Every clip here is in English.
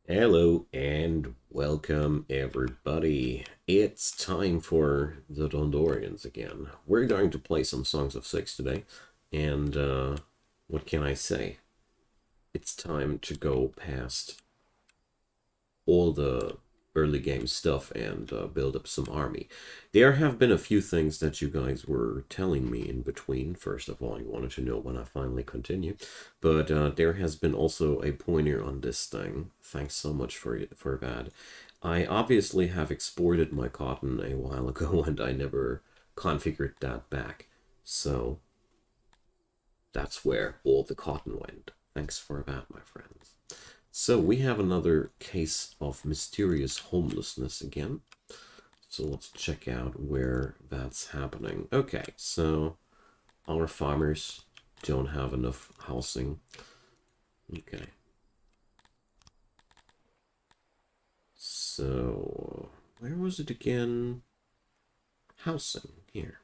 Hello and welcome everybody. It's time for the Dondorians again. We're going to play some Songs of Six today, and what can I say? It's time to go past all the early game stuff and build up some army. There have been a few things that you guys were telling me in between. First of all, you wanted to know when I finally continue, but there has been also a pointer on this thing. Thanks so much for that. I obviously have exported my cotton a while ago, and I never configured that back. So that's where all the cotton went. Thanks for that, my friends. So we have another case of mysterious homelessness again. So let's check out where that's happening. Okay, so our farmers don't have enough housing. Okay. So where was it again? Housing here.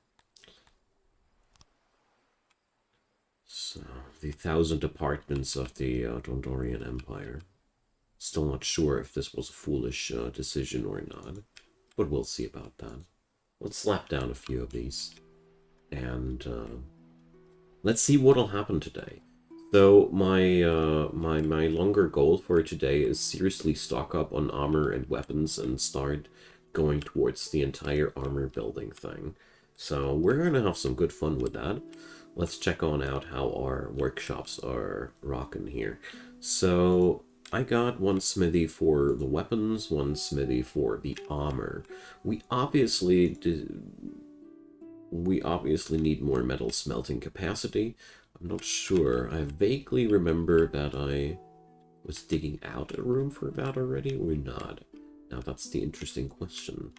So the 1,000 apartments of the Dondorian Empire. Still not sure if this was a foolish decision or not, but we'll see about that. Let's slap down a few of these, and let's see what'll happen today. So my longer goal for today is seriously stock up on armor and weapons and start going towards the entire armor building thing. So we're gonna have some good fun with that. Let's check on out how our workshops are rocking here. So I got one smithy for the weapons, one smithy for the armor. We obviously need more metal smelting capacity. I'm not sure. I vaguely remember that I was digging out a room for that already or not. Now that's the interesting question.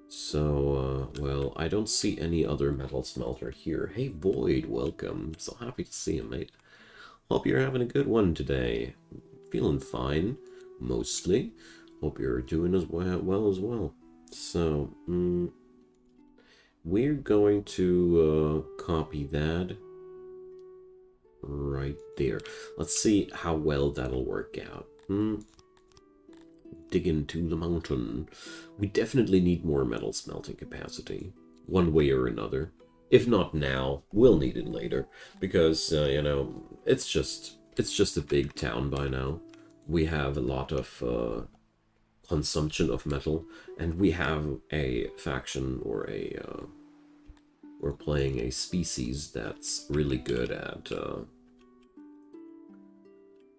So, well, I don't see any other metal smelter here. Hey, Void, welcome. So happy to see you, mate. Hope you're having a good one today. Feeling fine, mostly. Hope you're doing as well as well. So, we're going to copy that right there. Let's see how well that'll work out. Dig into the mountain. We definitely need more metal smelting capacity, one way or another. If not now, we'll need it later, because you know, it's just a big town by now. We have a lot of consumption of metal, and we have a faction or a we're playing a species that's really good at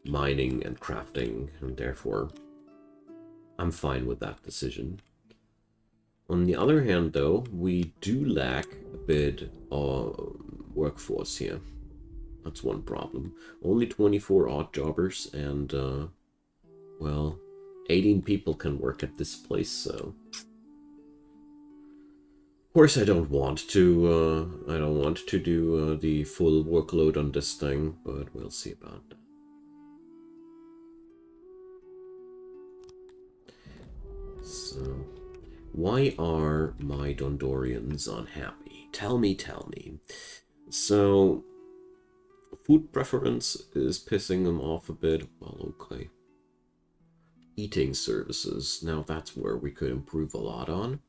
mining and crafting, and therefore I'm fine with that decision. On the other hand, though, we do lack a bit of workforce here. That's one problem. Only 24 odd jobbers, and well, 18 people can work at this place, so of course I don't want to do the full workload on this thing, but we'll see about that. So, why are my Dondorians unhappy? Tell me, tell me. So, food preference is pissing them off a bit. Well, okay. Eating services. Now that's where we could improve a lot on.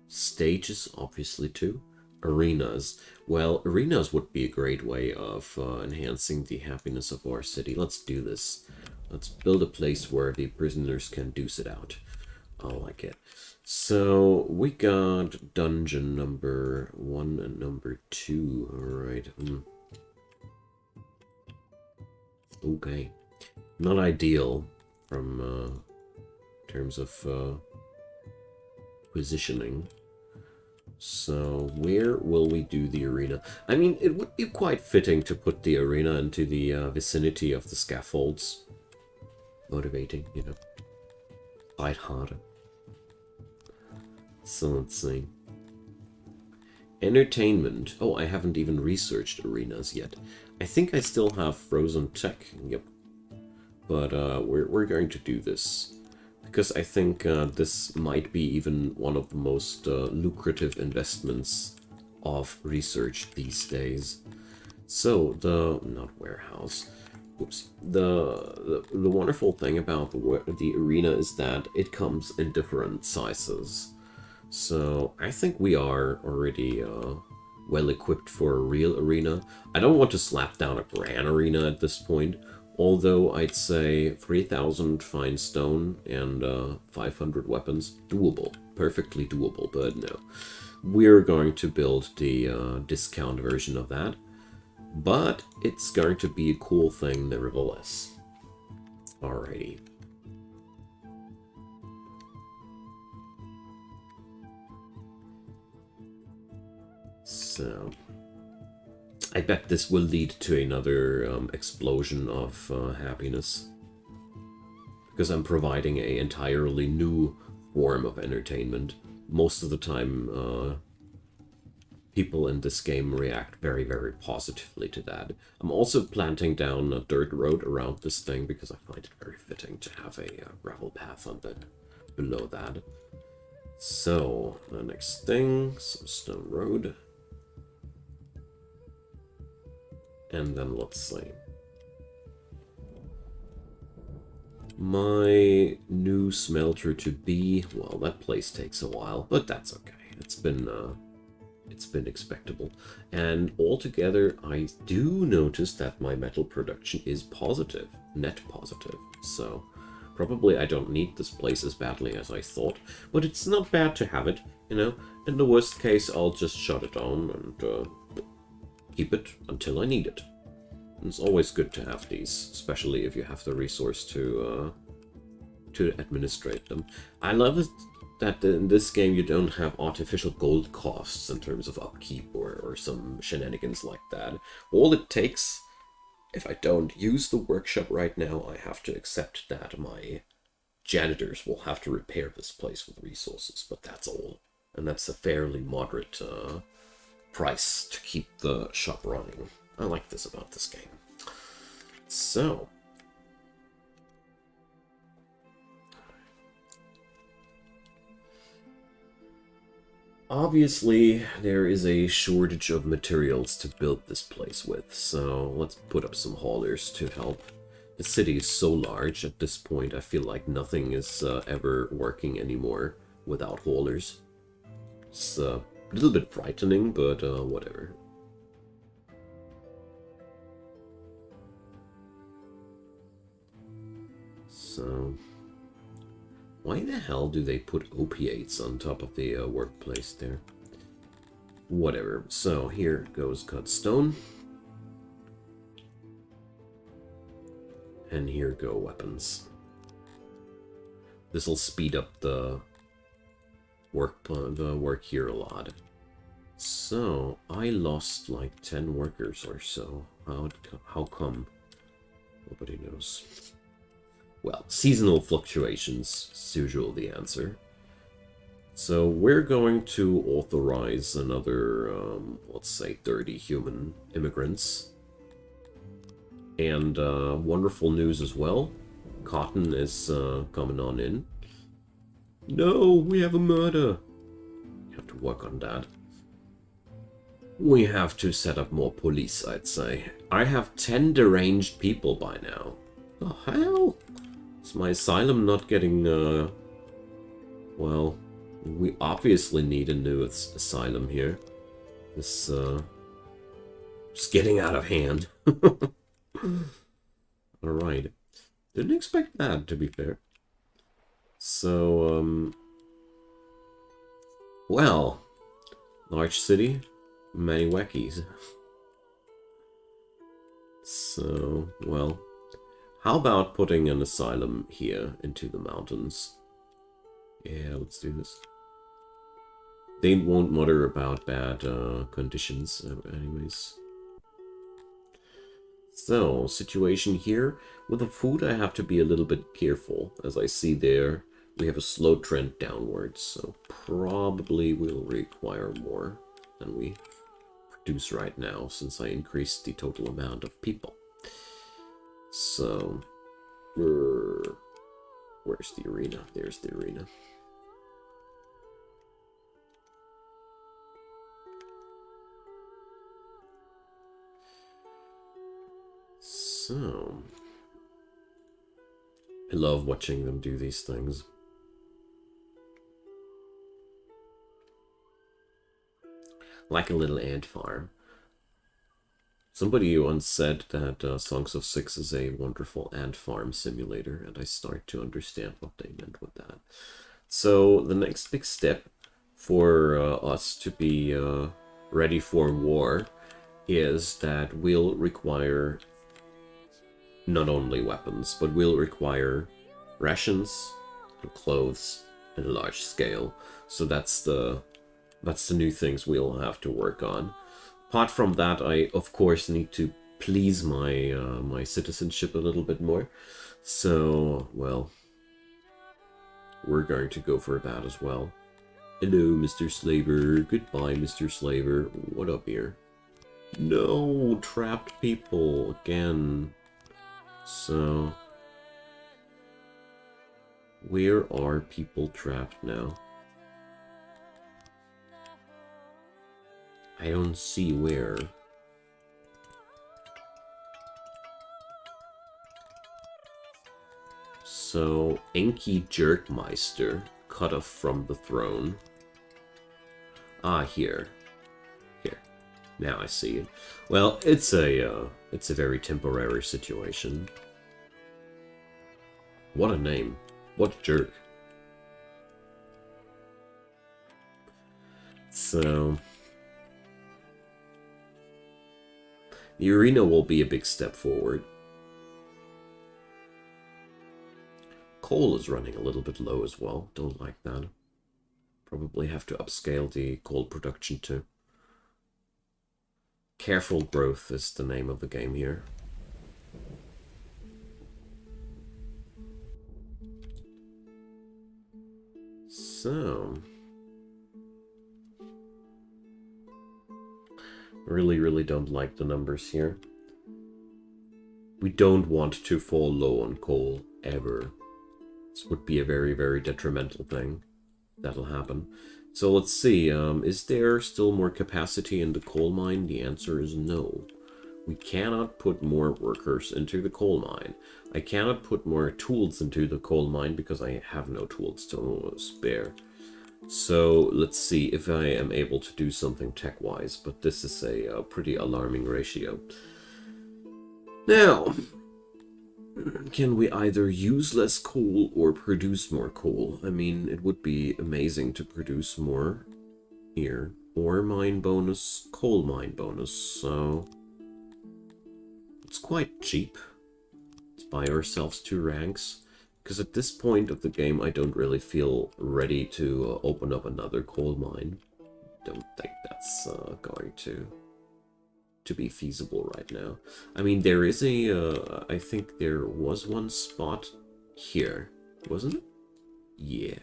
Stages, obviously, too. Arenas. Well, arenas would be a great way of enhancing the happiness of our city. Let's do this. Let's build a place where the prisoners can deuce it out. I like it. So we got dungeon number 1 and number 2. Alright. Okay. Not ideal from terms of positioning. So where will we do the arena? I mean, it would be quite fitting to put the arena into the vicinity of the scaffolds. Motivating, you know. Fight harder. So let's see. Entertainment. Oh, I haven't even researched arenas yet. I think I still have frozen tech. Yep. But we're going to do this. Because I think this might be even one of the most lucrative investments of research these days. So, not warehouse. oops, the wonderful thing about the arena is that it comes in different sizes. So I think we are already well equipped for a real arena. I don't want to slap down a grand arena at this point, although I'd say 3,000 fine stone and 500 weapons, doable, perfectly doable, but no. We're going to build the discount version of that, but it's going to be a cool thing nevertheless. Alrighty. So, I bet this will lead to another explosion of happiness, because I'm providing an entirely new form of entertainment. Most of the time, people in this game react very, very positively to that. I'm also planting down a dirt road around this thing because I find it very fitting to have a gravel path on the below that. So, the next thing, some stone road. And then let's see. My new smelter to be, well, that place takes a while, but that's okay. It's been expectable. And altogether, I do notice that my metal production is positive, net positive. So probably I don't need this place as badly as I thought, but it's not bad to have it, you know. In the worst case, I'll just shut it down and keep it until I need it. And it's always good to have these, especially if you have the resource to administrate them. I love it that in this game you don't have artificial gold costs in terms of upkeep or some shenanigans like that. All it takes, if I don't use the workshop right now, I have to accept that my janitors will have to repair this place with resources, but that's all. And that's a fairly moderate price to keep the shop running. I like this about this game. So, obviously, there is a shortage of materials to build this place with, so let's put up some haulers to help. The city is so large at this point, I feel like nothing is ever working anymore without haulers. It's a little bit frightening, but whatever. So, why the hell do they put opiates on top of the workplace there? Whatever. So, here goes cut stone. And here go weapons. This'll speed up the work here a lot. So, I lost like 10 workers or so. How come? Nobody knows. Well, seasonal fluctuations is usually the answer. So we're going to authorize another, let's say 30 human immigrants. And wonderful news as well. Cotton is coming on in. No, we have a murder. We have to work on that. We have to set up more police, I'd say. I have 10 deranged people by now. The hell? Is my asylum not getting, well, we obviously need a new asylum here. This, it's getting out of hand. Alright. Didn't expect that, to be fair. So, well, large city, many wackies. So, well, how about putting an asylum here into the mountains? Yeah, let's do this. They won't mutter about bad conditions anyways. So, situation here. With the food, I have to be a little bit careful. As I see there, we have a slow trend downwards, so probably we'll require more than we produce right now, since I increased the total amount of people. So, where's the arena? There's the arena. So, I love watching them do these things. Like a little ant farm. Somebody once said that Songs of Six is a wonderful ant farm simulator, and I start to understand what they meant with that. So the next big step for us to be ready for war is that we'll require not only weapons, but we'll require rations and clothes in a large scale. So that's the new things we'll have to work on. Apart from that, I of course need to please my my citizenship a little bit more. So, well, we're going to go for that as well. Hello, Mr. Slaver. Goodbye, Mr. Slaver. What up here? No, trapped people again. So, where are people trapped now? I don't see where. So, Enki Jerkmeister, cut off from the throne. Ah, here. Here. Now I see it. Well, it's a very temporary situation. What a name. What a jerk. So, the arena will be a big step forward. Coal is running a little bit low as well. Don't like that. Probably have to upscale the coal production too. Careful Growth is the name of the game here. So, really don't like the numbers here. We don't want to fall low on coal ever. This would be a very detrimental thing. That'll happen. So let's see, is there still more capacity in the coal mine? The answer is no. We cannot put more workers into the coal mine. I cannot put more tools into the coal mine because I have no tools to spare. So let's see if I am able to do something tech-wise, but this is a pretty alarming ratio. Now, can we either use less coal or produce more coal? I mean, it would be amazing to produce more here. Ore mine bonus, coal mine bonus, so it's quite cheap. Let's buy ourselves 2 ranks. Because at this point of the game, I don't really feel ready to open up another coal mine. Don't think that's going to be feasible right now. I mean, there is a... I think there was one spot here, wasn't it? Yeah.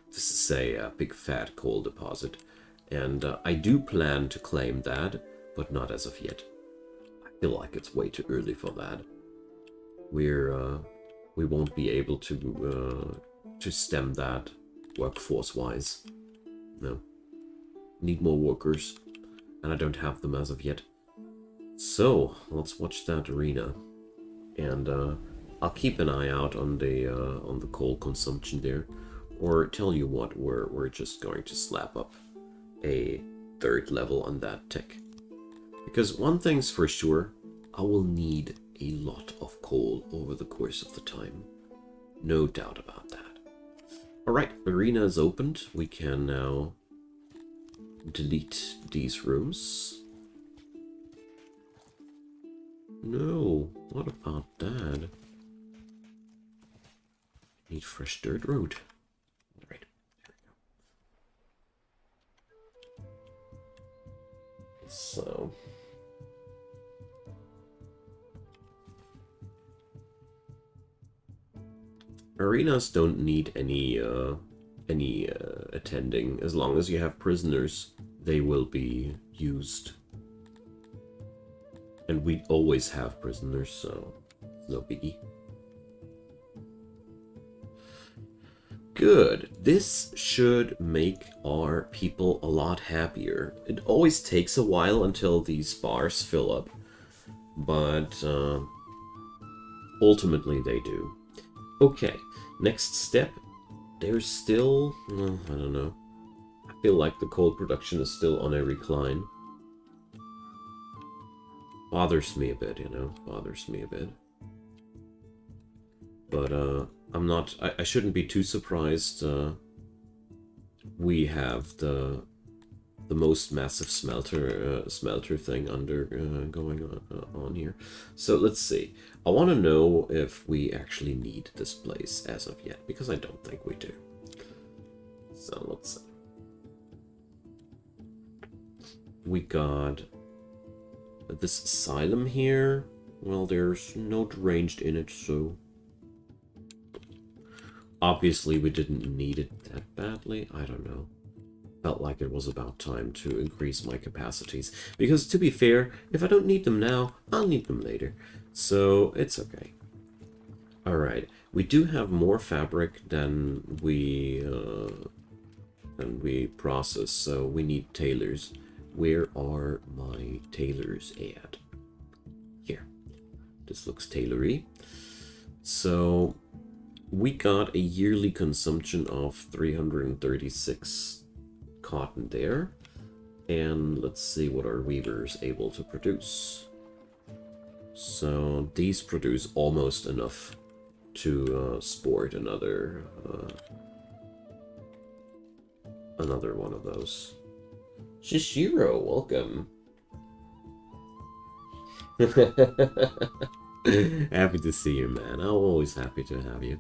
This is a big fat coal deposit. And I do plan to claim that, but not as of yet. I feel like it's way too early for that. We won't be able to stem that workforce-wise. No. Need more workers, and I don't have them as of yet. So, let's watch that arena. And I'll keep an eye out on the coal consumption there. Or tell you what, we're just going to slap up a 3rd level on that tech. Because one thing's for sure, I will need a lot of coal over the course of the time. No doubt about that. Alright, arena is opened. We can now delete these rooms. No, what about that? Need fresh dirt road. Alright, there we go. So... arenas don't need any attending. As long as you have prisoners, they will be used. And we always have prisoners, so no biggie. Good. This should make our people a lot happier. It always takes a while until these bars fill up, but Ultimately, they do. Okay, next step. There's still... well, I don't know. I feel like the coal production is still on a recline. Bothers me a bit, you know? Bothers me a bit. But, I'm not... I shouldn't be too surprised. We have the most massive smelter thing under going on here. So let's see. I want to know if we actually need this place as of yet, because I don't think we do. So let's see. We got this asylum here. Well, there's no deranged in it, so obviously we didn't need it that badly. I don't know. Felt like it was about time to increase my capacities. Because to be fair, if I don't need them now, I'll need them later. So it's okay. Alright, we do have more fabric than we process, so we need tailors. Where are my tailors at? Here. This looks tailory. So we got a yearly consumption of 336 cotton there, and let's see what our weavers able to produce. So these produce almost enough to sport another one of those. Shishiro, welcome. Happy to see you, man. I'm always happy to have you,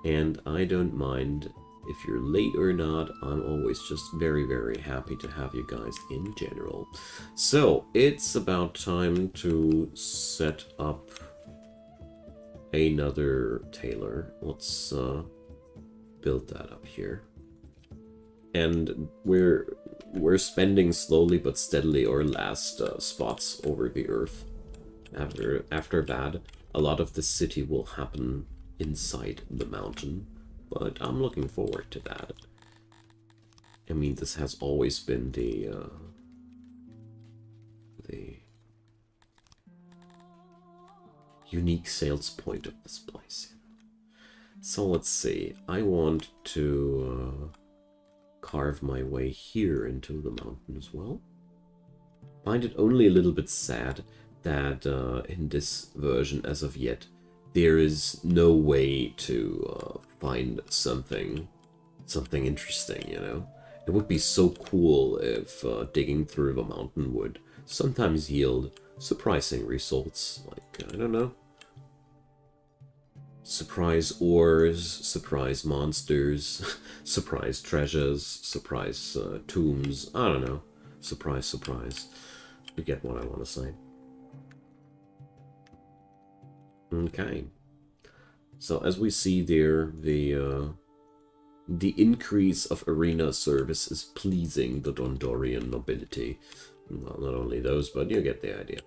and I don't mind if you're late or not. I'm always just very, very happy to have you guys in general. So, it's about time to set up another tailor. Let's build that up here. And we're spending slowly but steadily our last spots over the earth. After that, a lot of the city will happen inside the mountain. But I'm looking forward to that. I mean, this has always been the unique sales point of this place. So let's see. I want to carve my way here into the mountain as well. Find it only a little bit sad that in this version, as of yet, there is no way to find something interesting, you know? It would be so cool if digging through the mountain would sometimes yield surprising results, like, I don't know, surprise ores, surprise monsters, surprise treasures, surprise tombs, I don't know, surprise. You get what I want to say. Okay, so as we see there, the increase of arena service is pleasing the Dondorian nobility. Well, not only those, but you get the idea.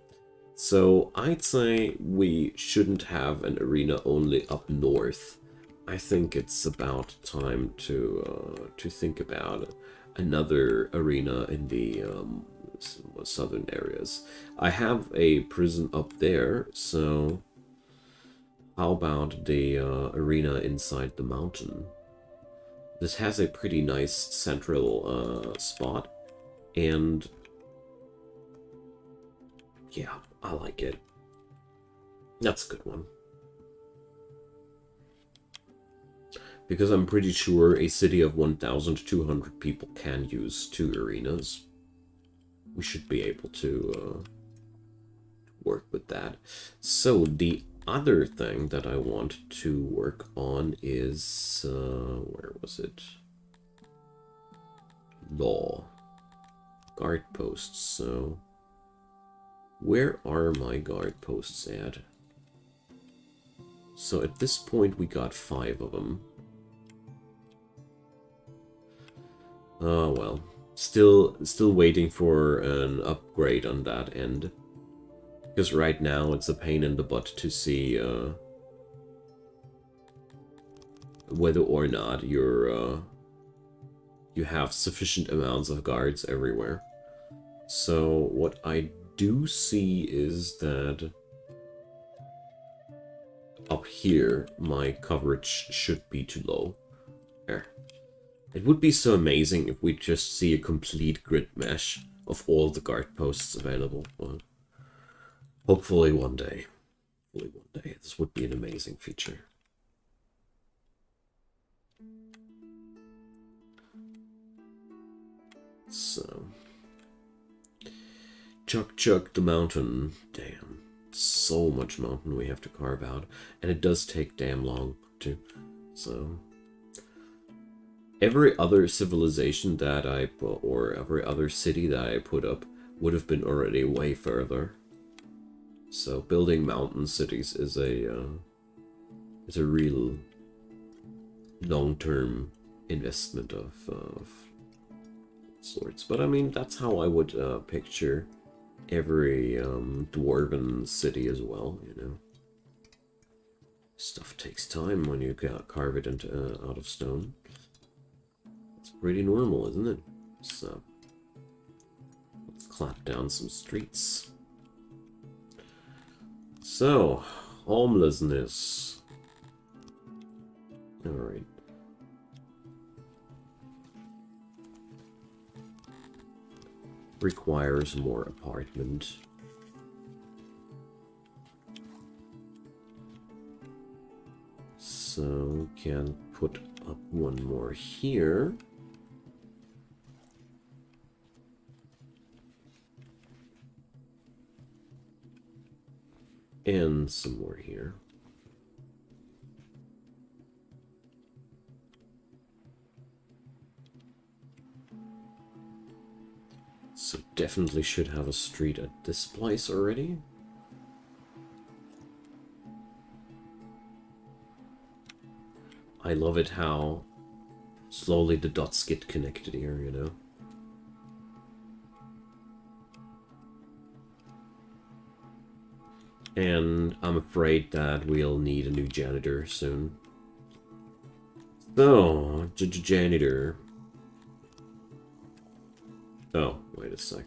So I'd say we shouldn't have an arena only up north. I think it's about time to think about another arena in the southern areas. I have a prison up there, so how about the arena inside the mountain? This has a pretty nice central spot, and yeah, I like it. That's a good one. Because I'm pretty sure a city of 1,200 people can use 2 arenas. We should be able to work with that. So the other thing that I want to work on is, where was it? Law. Guard posts. So where are my guard posts at? So at this point we got 5 of them. Oh well, still waiting for an upgrade on that end. Because right now it's a pain in the butt to see whether or not you have sufficient amounts of guards everywhere. So what I do see is that up here, my coverage should be too low. There. It would be so amazing if we just see a complete grid mesh of all the guard posts available. Well, hopefully one day. Hopefully one day. This would be an amazing feature. So. Chuk the mountain. Damn. So much mountain we have to carve out. And it does take damn long, too. So. Every other civilization that I put, or every other city that I put up, would have been already way further. So building mountain cities is a real long-term investment of sorts. But I mean, that's how I would picture every dwarven city as well. You know, stuff takes time when you carve it into out of stone. It's pretty normal, isn't it? So let's clap down some streets. So, homelessness. Alright. Requires more apartment. So, can put up one more here. And some more here. So definitely should have a street at this place already. I love it how slowly the dots get connected here, you know? And I'm afraid that we'll need a new janitor soon. So, janitor. Oh, wait a sec.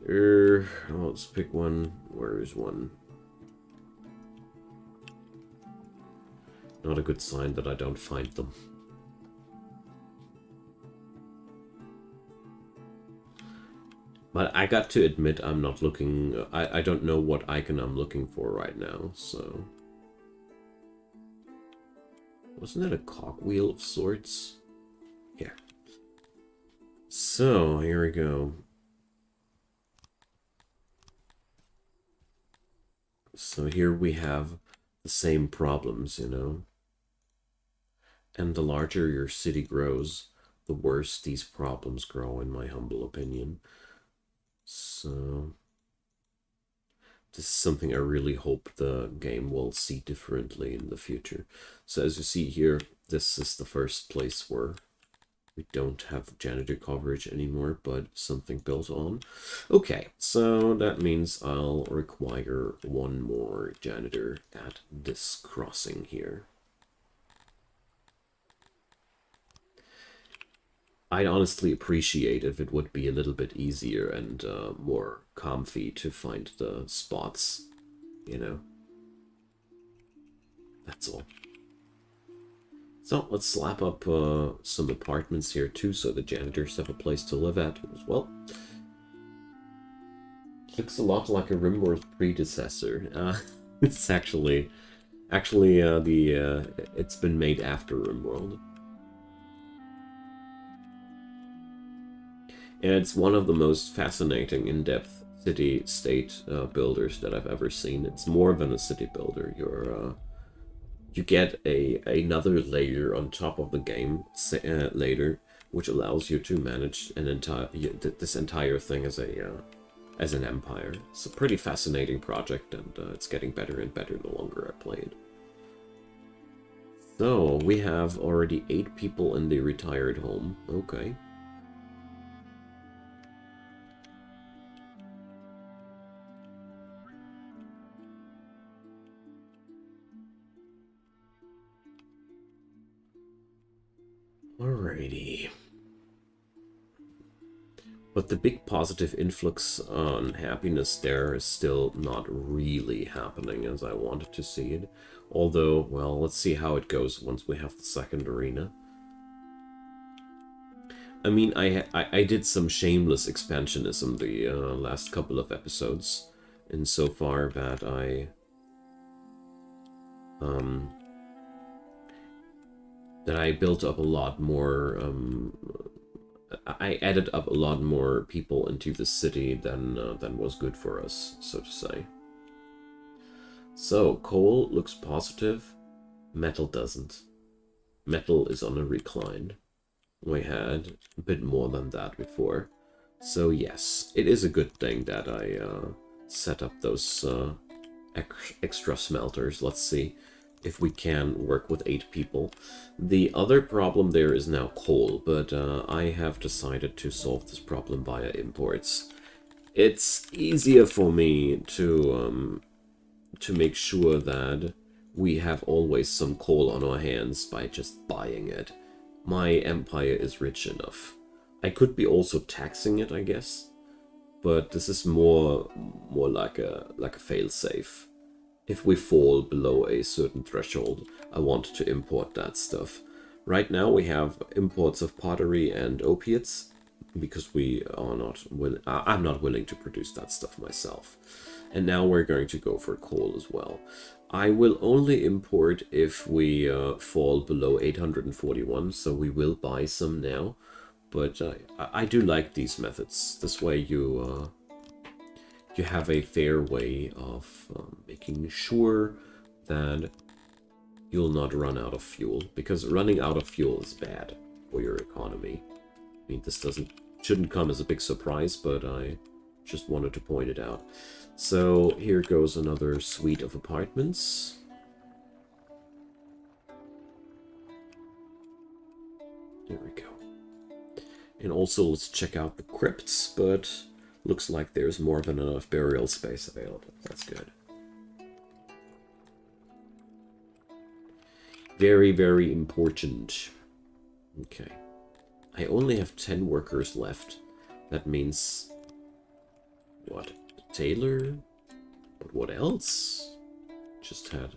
Let's pick one. Where is one? Not a good sign that I don't find them. But I got to admit, I'm not looking... I don't know what icon I'm looking for right now, so... Wasn't that a cogwheel of sorts? Here. So, here we go. So here we have the same problems, you know? And the larger your city grows, the worse these problems grow, in my humble opinion. So this is something I really hope the game will see differently in the future. So as you see here, this is the first place where we don't have janitor coverage anymore, but something built on. Okay, so that means I'll require one more janitor at this crossing here. I'd honestly appreciate if it would be a little bit easier and more comfy to find the spots, you know. That's all. So let's slap up some apartments here too, so the janitors have a place to live at as well. Looks a lot like a RimWorld's predecessor. It's actually it's been made after RimWorld. And it's one of the most fascinating, in-depth city-state builders that I've ever seen. It's more than a city builder. You get another layer on top of the game later, which allows you to manage this entire thing as an empire. It's a pretty fascinating project, and it's getting better and better the longer I play it. So we have already 8 people in the retired home. Okay. Alrighty. But the big positive influx on happiness there is still not really happening as I wanted to see it. Although, well, let's see how it goes once we have the second arena. I mean, I did some shameless expansionism the last couple of episodes, insofar that I built up a lot more. I added up a lot more people into the city than was good for us, so to say. So coal looks positive, metal doesn't. Metal is on a recline. We had a bit more than that before. So yes, it is a good thing that I set up those extra smelters. Let's see if we can work with 8 people. The other problem there is now coal, but I have decided to solve this problem via imports. It's easier for me to make sure that we have always some coal on our hands by just buying it. My empire is rich enough. I could be also taxing it, I guess, but this is more like a failsafe. If we fall below a certain threshold, I want to import that stuff. Right now we have imports of pottery and opiates because we are not I'm not willing to produce that stuff myself. And now we're going to go for coal as well. I will only import if we fall below 841, so we will buy some now. But I do like these methods. This way you have a fair way of making sure that you'll not run out of fuel. Because running out of fuel is bad for your economy. I mean, this shouldn't come as a big surprise, but I just wanted to point it out. So here goes another suite of apartments. There we go. And also let's check out the crypts, but looks like there's more than enough burial space available. That's good. Very, very important. Okay. I only have 10 workers left. That means... what? Tailor? But what else? Just had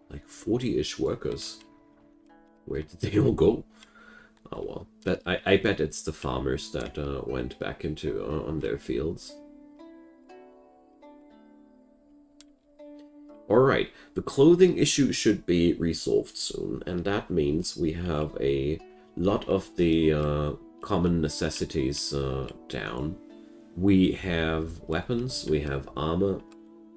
like 40-ish workers. Where did they all go? Oh well. But I bet it's the farmers that went back into on their fields. Alright, the clothing issue should be resolved soon, and that means we have a lot of the common necessities down. We have weapons, we have armor,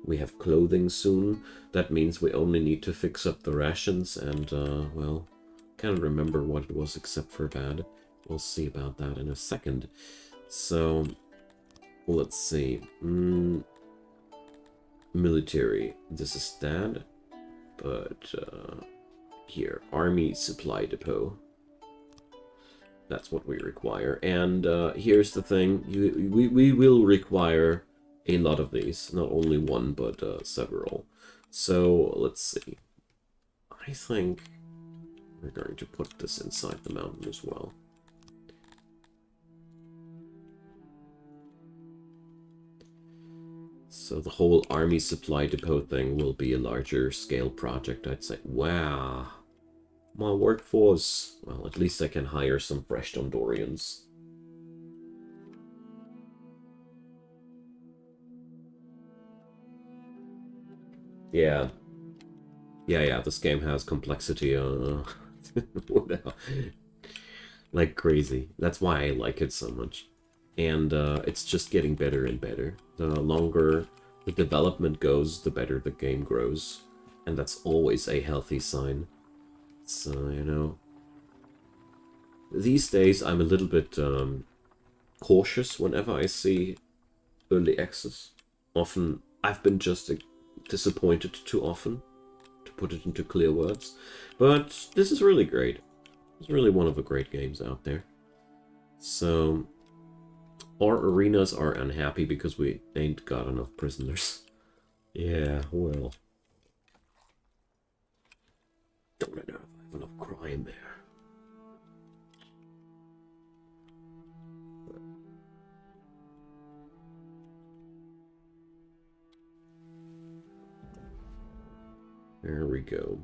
we have clothing soon. That means we only need to fix up the rations and, well, can't remember what it was except for that. We'll see about that in a second. So, let's see. Military. This is that. But, here, Army Supply Depot. That's what we require. And here's the thing. We will require a lot of these. Not only one, but several. So, let's see. I think we're going to put this inside the mountain as well. So the whole army supply depot thing will be a larger scale project, I'd say. Wow. My workforce. Well, at least I can hire some fresh Dondorians. Yeah. Yeah, this game has complexity, like crazy. That's why I like it so much. And it's just getting better and better. The longer the development goes, the better the game grows. And that's always a healthy sign. So, you know, these days I'm a little bit cautious whenever I see early access. Often I've been just disappointed too often, to put it into clear words. But this is really great. It's really one of the great games out there. So, our arenas are unhappy because we ain't got enough prisoners. Yeah, well. Don't know if I have enough crime there. There we go.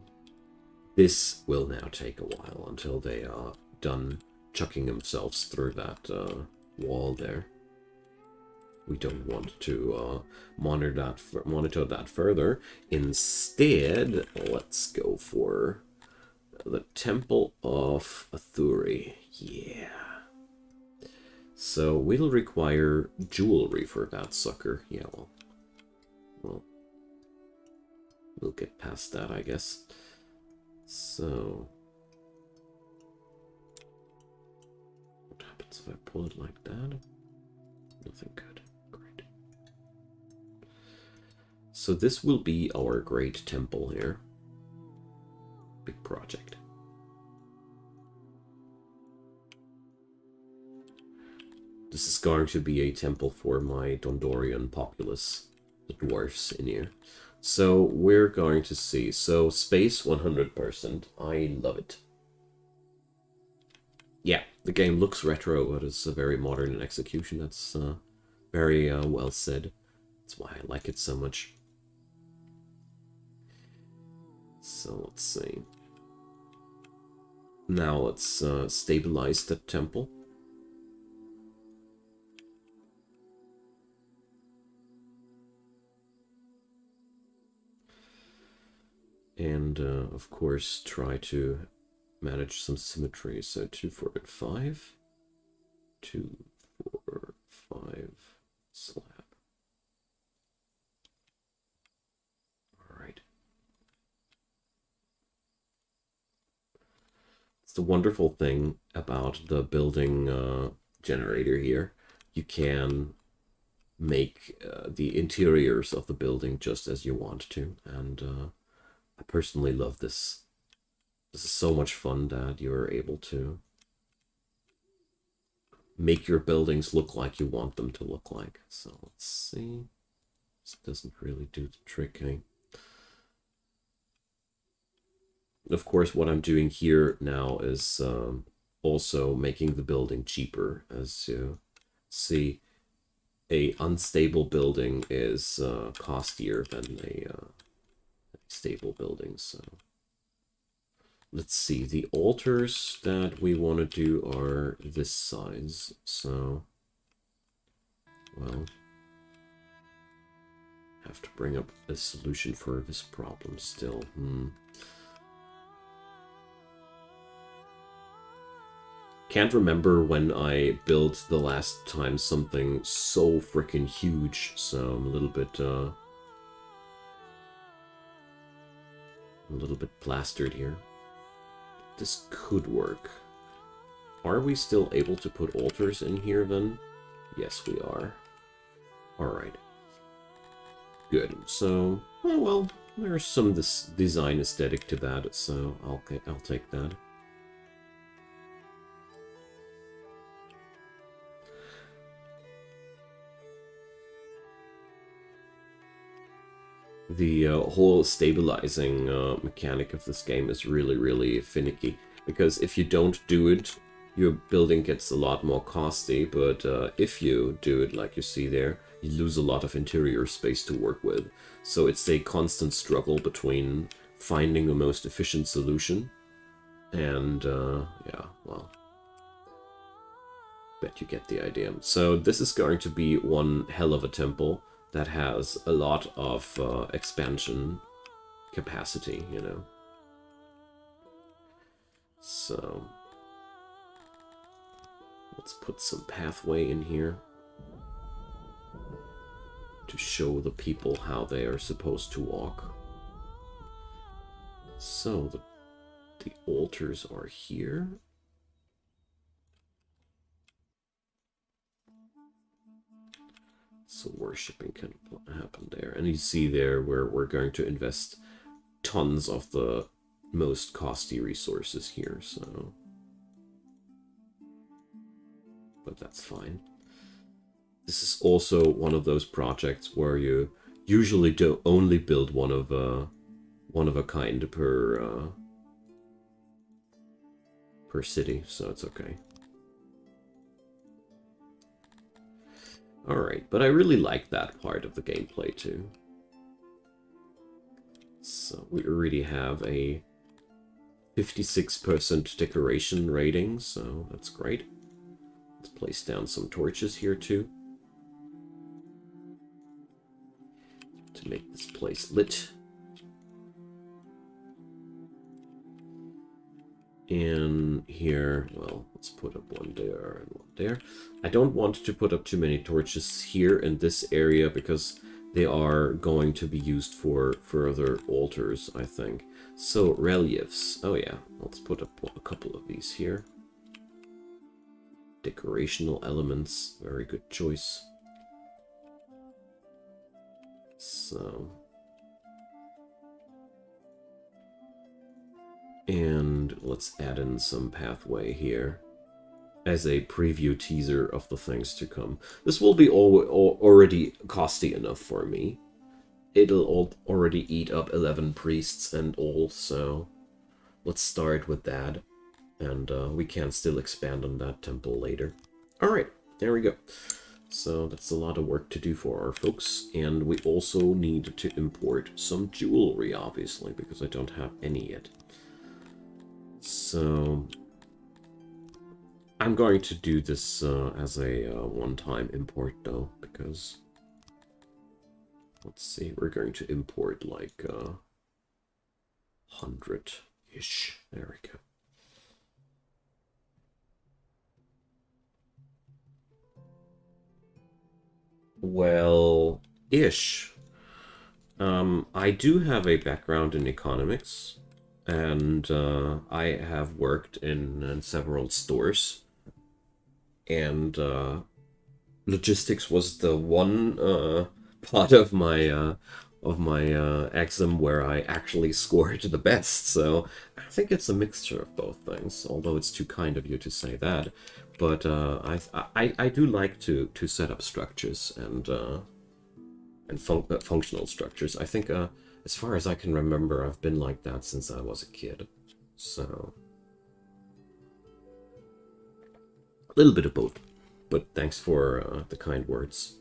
This will now take a while until they are done chucking themselves through that wall there. We don't want to monitor that further. Instead, let's go for the Temple of Athuri. Yeah. So we'll require jewelry for that sucker. Yeah, well, we'll get past that, I guess. So, what happens if I pull it like that? Nothing good. Great. So this will be our great temple here. Big project. This is going to be a temple for my Dondorian populace, the dwarfs in here. So we're going to see. So space 100%. I love it. Yeah, the game looks retro, but it's very modern in execution. That's very well said. That's why I like it so much. So let's see. Now let's stabilize the temple. And, of course, try to manage some symmetry. So 2, 4, and 5. 2, 4, 5, slab. Alright. It's the wonderful thing about the building generator here. You can make the interiors of the building just as you want to. And I personally love this. This is so much fun that you're able to make your buildings look like you want them to look like. So let's see. This doesn't really do the trick, eh? Of course, what I'm doing here now is also making the building cheaper. As you see, a unstable building is costier than a stable building. So let's see, the altars that we want to do are this size. So, well, have to bring up a solution for this problem still. Can't remember when I built the last time something so freaking huge, so I'm a little bit plastered here. This could work. Are we still able to put altars in here then? Yes, we are. Alright. Good. So, oh well, there's some design aesthetic to that, so I'll take that. The whole stabilizing mechanic of this game is really, really finicky. Because if you don't do it, your building gets a lot more costly. But if you do it like you see there, you lose a lot of interior space to work with. So it's a constant struggle between finding the most efficient solution. And yeah, well, bet you get the idea. So this is going to be one hell of a temple that has a lot of expansion capacity, you know. So let's put some pathway in here to show the people how they are supposed to walk. So the altars are here. So worshipping can happen there. And you see there where we're going to invest tons of the most costly resources here, so... But that's fine. This is also one of those projects where you usually don't only build one of a kind per city, so it's okay. Alright, but I really like that part of the gameplay too. So we already have a 56% decoration rating, so that's great. Let's place down some torches here too, to make this place lit. And here, well, let's put up one there and one there. I don't want to put up too many torches here in this area because they are going to be used for further altars, I think. So, reliefs. Oh yeah, let's put up a couple of these here. Decorational elements, very good choice. So... and let's add in some pathway here as a preview teaser of the things to come. This will be already costly enough for me. It'll already eat up 11 priests and all, so let's start with that. And we can still expand on that temple later. Alright, there we go. So that's a lot of work to do for our folks. And we also need to import some jewelry, obviously, because I don't have any yet. So I'm going to do this as a one-time import though, because let's see, we're going to import like 100-ish. There we go. Well, ish. I do have a background in economics. And I have worked in several stores, and logistics was the one part of my exam where I actually scored the best. So I think it's a mixture of both things. Although it's too kind of you to say that, but I do like to set up structures and functional structures. I think. As far as I can remember, I've been like that since I was a kid. So... a little bit of both. But thanks for the kind words.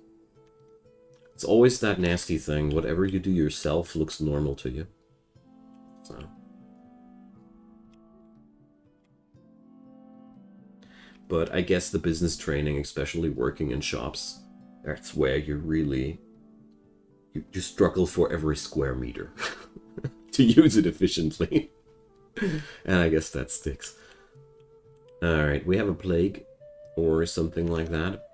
It's always that nasty thing. Whatever you do yourself looks normal to you. So... but I guess the business training, especially working in shops, that's where you really... you struggle for every square meter to use it efficiently. And I guess that sticks. Alright, we have a plague or something like that.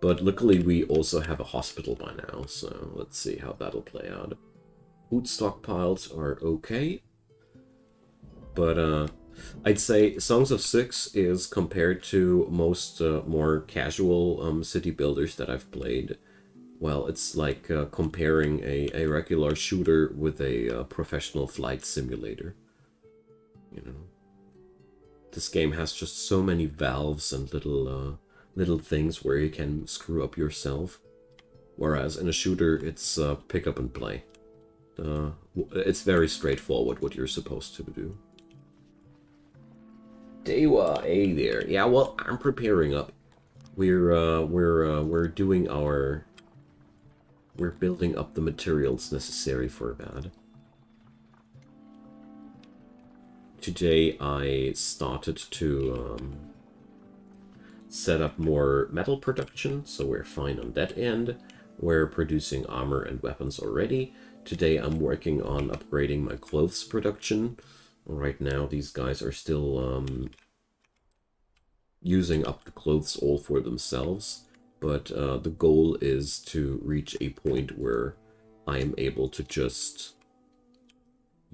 But luckily we also have a hospital by now, so let's see how that'll play out. Food stockpiles are okay. But I'd say Songs of Six is, compared to most more casual city builders that I've played, well, it's like comparing a regular shooter with a professional flight simulator. You know, this game has just so many valves and little things where you can screw up yourself, whereas in a shooter it's pick up and play. It's very straightforward what you're supposed to do. Dewa, hey there. Yeah, well, I'm preparing up. We're doing our... we're building up the materials necessary for that. Today I started to set up more metal production, so we're fine on that end. We're producing armor and weapons already. Today I'm working on upgrading my clothes production. Right now, these guys are still using up the clothes all for themselves, but the goal is to reach a point where I am able to just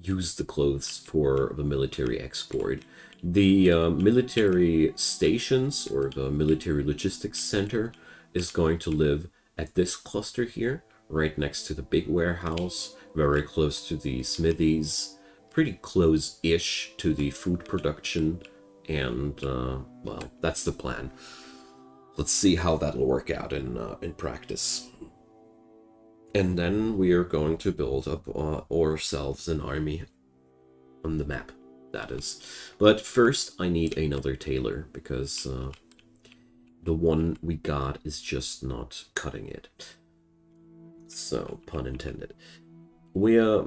use the clothes for the military export. The military stations, or the military logistics center, is going to live at this cluster here, right next to the big warehouse, very close to the smithies, pretty close-ish to the food production, and, well, that's the plan. Let's see how that'll work out in practice. And then we are going to build up ourselves an army on the map, that is. But first, I need another tailor, because the one we got is just not cutting it. So, pun intended. We are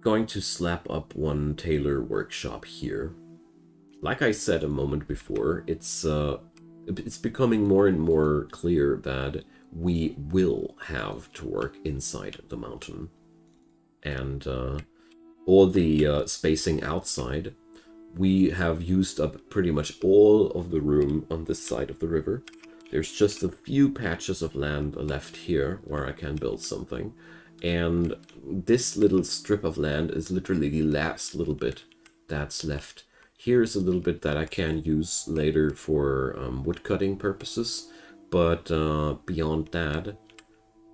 going to slap up one tailor workshop here. Like I said a moment before, it's becoming more and more clear that we will have to work inside the mountain. And all the spacing outside, we have used up pretty much all of the room on this side of the river. There's just a few patches of land left here where I can build something. And this little strip of land is literally the last little bit that's left. Here's a little bit that I can use later for woodcutting purposes. But beyond that,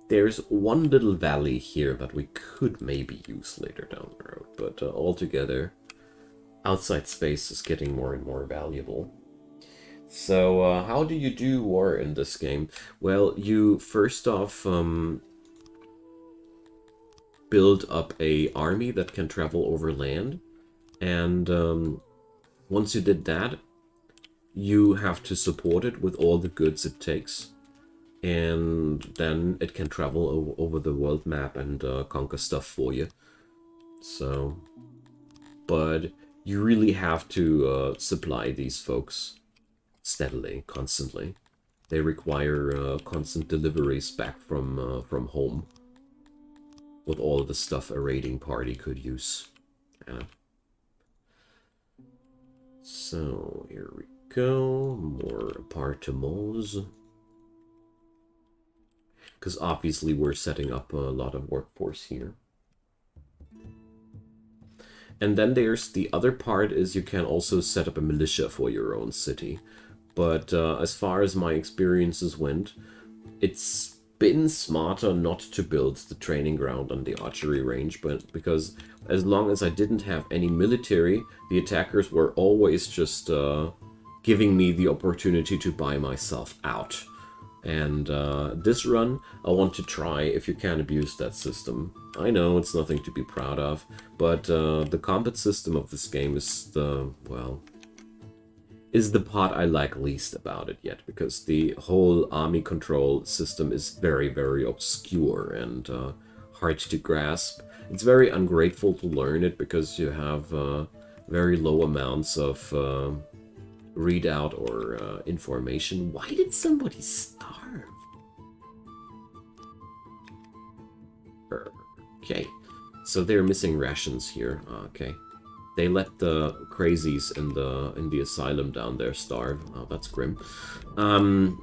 there's one little valley here that we could maybe use later down the road. But altogether, outside space is getting more and more valuable. So how do you do war in this game? Well, you first off build up a army that can travel over land. And once you did that, you have to support it with all the goods it takes. And then it can travel over the world map and conquer stuff for you. So, but you really have to supply these folks steadily, constantly. They require constant deliveries back from home with all the stuff a raiding party could use. Yeah. So here we go, more appartements. Because obviously we're setting up a lot of workforce here. And then there's the other part is you can also set up a militia for your own city. But as far as my experiences went, it's been smarter not to build the training ground on the archery range, but because as long as I didn't have any military, the attackers were always just giving me the opportunity to buy myself out. And this run, I want to try if you can abuse that system. I know it's nothing to be proud of, but the combat system of this game is the, well, is the part I like least about it yet, because the whole army control system is very, very obscure and hard to grasp. It's very ungrateful to learn it because you have very low amounts of readout or information. Why did somebody starve? Okay, so they're missing rations here. Okay. They let the crazies in the asylum down there starve. Oh, that's grim.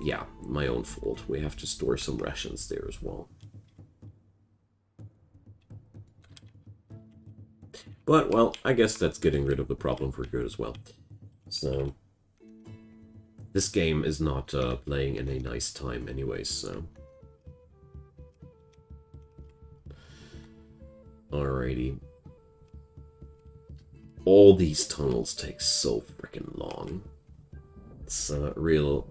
Yeah, my own fault. We have to store some rations there as well. But, well, I guess that's getting rid of the problem for good as well. So, this game is not playing in a nice time anyways, so. Alrighty. All these tunnels take so freaking long. It's a real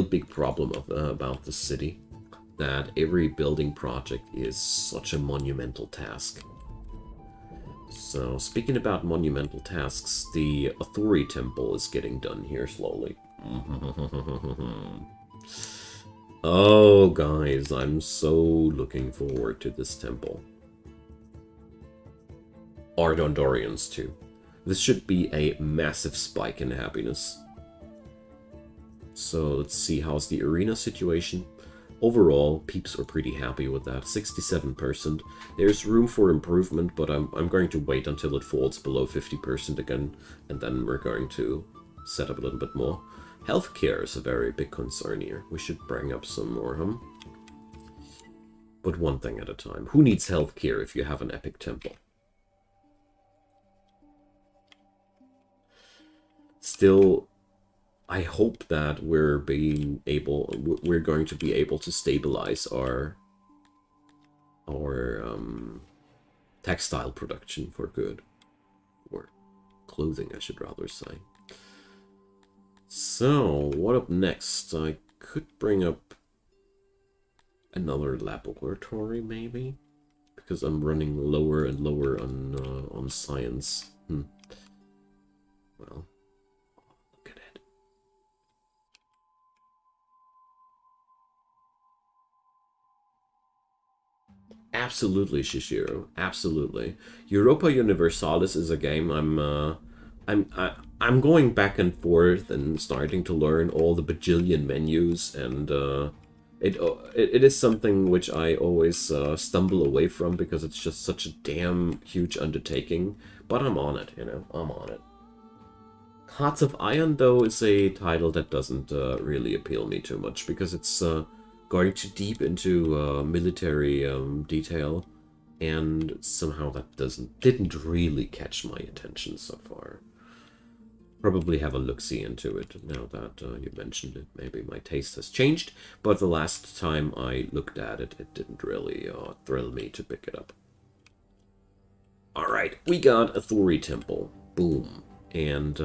big problem about the city, that every building project is such a monumental task. So, speaking about monumental tasks, the Authority Temple is getting done here slowly. Oh, guys, I'm so looking forward to this temple. Our Dondorians, too. This should be a massive spike in happiness. So let's see, how's the arena situation? Overall, peeps are pretty happy with that, 67%. There's room for improvement, but I'm going to wait until it falls below 50% again, and then we're going to set up a little bit more. Healthcare is a very big concern here. We should bring up some more, huh? But one thing at a time. Who needs healthcare if you have an epic temple? Still, I hope that we're going to be able to stabilize our textile production for good, or clothing, I should rather say. So, what up next? I could bring up another laboratory, maybe, because I'm running lower and lower on science. Well. Absolutely, Shishiro. Absolutely. Europa Universalis is a game I'm going back and forth and starting to learn all the bajillion menus, and it is something which I always stumble away from because it's just such a damn huge undertaking. But I'm on it, you know. I'm on it. Hearts of Iron, though, is a title that doesn't really appeal me too much because it's going too deep into military detail, and somehow that didn't really catch my attention so far. Probably have a look-see into it now that you mentioned it. Maybe my taste has changed, but the last time I looked at it, it didn't really thrill me to pick it up. Alright, we got a Thori Temple. Boom. And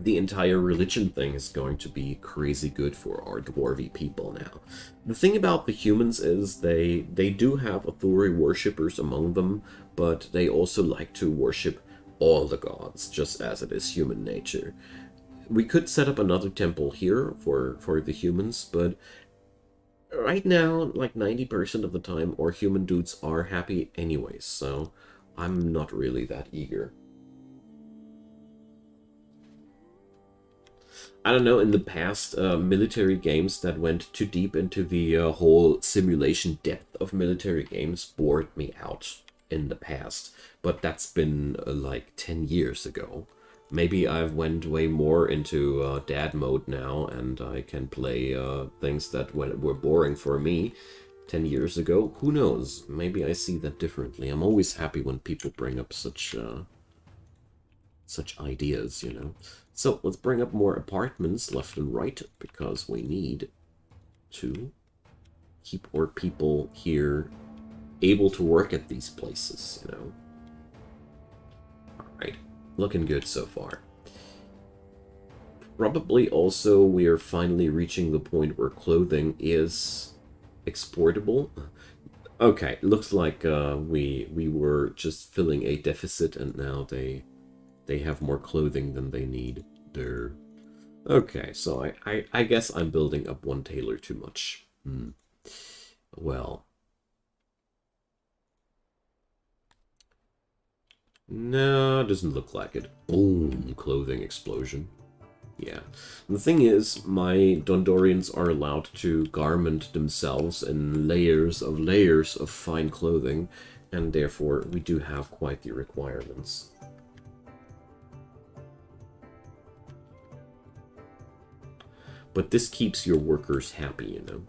the entire religion thing is going to be crazy good for our dwarvy people now. The thing about the humans is they do have Thori worshippers among them, but they also like to worship all the gods, just as it is human nature. We could set up another temple here for the humans, but right now, like 90% of the time, our human dudes are happy anyways, so I'm not really that eager. I don't know, in the past, military games that went too deep into the whole simulation depth of military games bored me out in the past. But that's been like 10 years ago. Maybe I've went way more into dad mode now, and I can play things that were boring for me 10 years ago. Who knows? Maybe I see that differently. I'm always happy when people bring up such ideas, you know. So let's bring up more apartments left and right, because we need to keep our people here able to work at these places, you know. Alright, looking good so far. Probably also we are finally reaching the point where clothing is exportable. Okay, looks like we were just filling a deficit, and now they have more clothing than they need. There. Okay, so I guess I'm building up one tailor too much. Well. No, doesn't look like it. Boom, clothing explosion. Yeah. The thing is, my Dondorians are allowed to garment themselves in layers of fine clothing, and therefore we do have quite the requirements. But this keeps your workers happy, you know.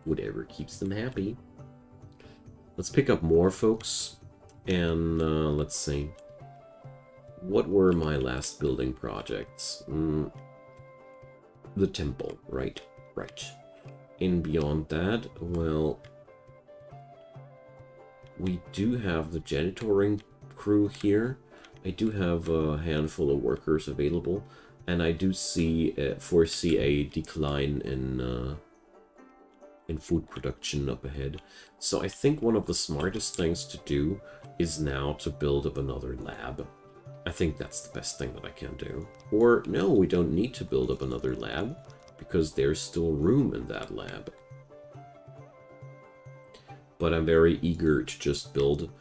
Whatever keeps them happy. Let's pick up more, folks. And let's see. What were my last building projects? The temple, right. And beyond that, well, we do have the janitoring crew here. I do have a handful of workers available. And I do foresee a decline in food production up ahead. So I think one of the smartest things to do is now to build up another lab. I think that's the best thing that I can do. Or no, we don't need to build up another lab because there's still room in that lab. But I'm very eager to just build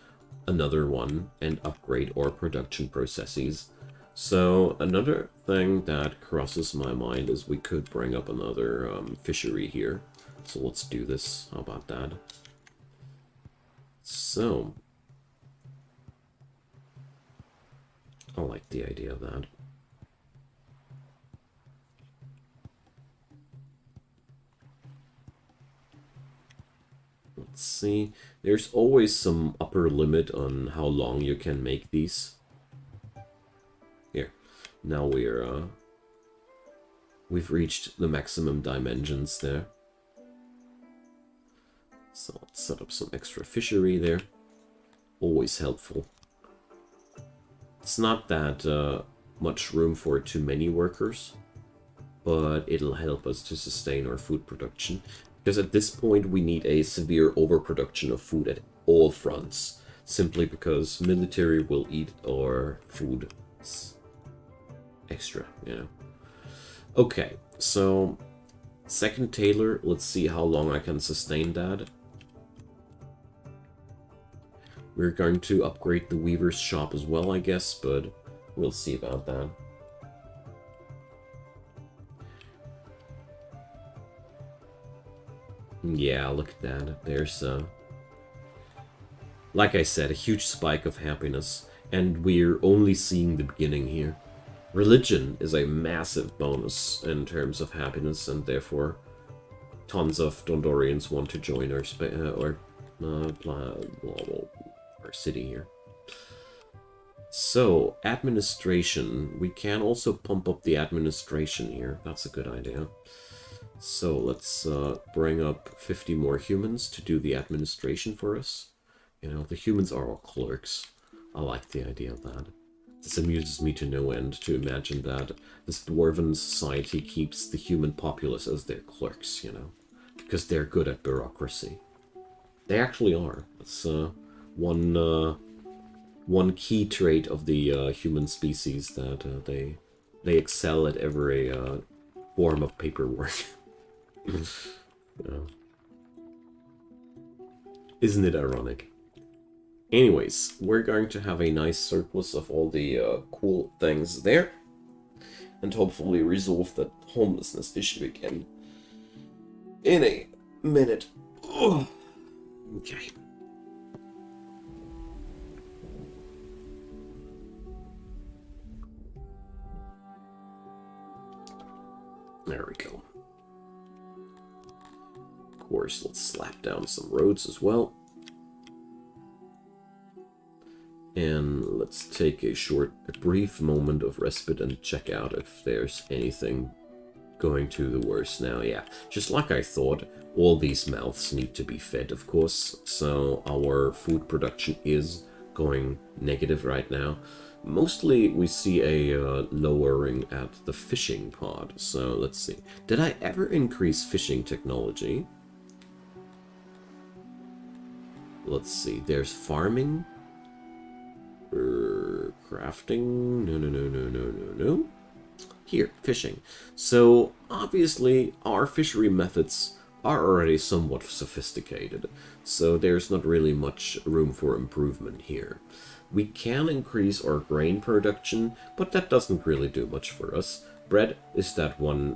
another one and upgrade our production processes. So another thing that crosses my mind is we could bring up another fishery here. So let's do this. How about that? So I like the idea of that. Let's see. There's always some upper limit on how long you can make these. Here, now we've reached the maximum dimensions there. So let's set up some extra fishery there. Always helpful. It's not that much room for too many workers, but it'll help us to sustain our food production. Because at this point we need a severe overproduction of food at all fronts, simply because military will eat our food extra, you know. Okay, so Second tailor, let's see how long I can sustain that. We're going to upgrade the weaver's shop as well, I guess, but we'll see about that. Yeah, look at that. There's, like I said, a huge spike of happiness, and we're only seeing the beginning here. Religion is a massive bonus in terms of happiness, and therefore tons of Dondorians want to join our our city here. So, administration. We can also pump up the administration here. That's a good idea. So, let's bring up 50 more humans to do the administration for us. You know, the humans are all clerks. I like the idea of that. This amuses me to no end to imagine that this dwarven society keeps the human populace as their clerks, you know, because they're good at bureaucracy. They actually are. It's one key trait of the human species, that they excel at every form of paperwork. Isn't it ironic? Anyways, we're going to have a nice surplus of all the cool things there, and hopefully resolve that homelessness issue again in a minute. Ugh. Okay. There we go. Of course, let's slap down some roads as well. And let's take a brief moment of respite and check out if there's anything going to the worse now. Yeah, just like I thought, all these mouths need to be fed, of course. So our food production is going negative right now. Mostly we see a lowering at the fishing pod. So let's see. Did I ever increase fishing technology? Let's see. There's farming. Crafting. No. Here, fishing. So obviously our fishery methods are already somewhat sophisticated, so there's not really much room for improvement here. We can increase our grain production, but that doesn't really do much for us. Bread is that one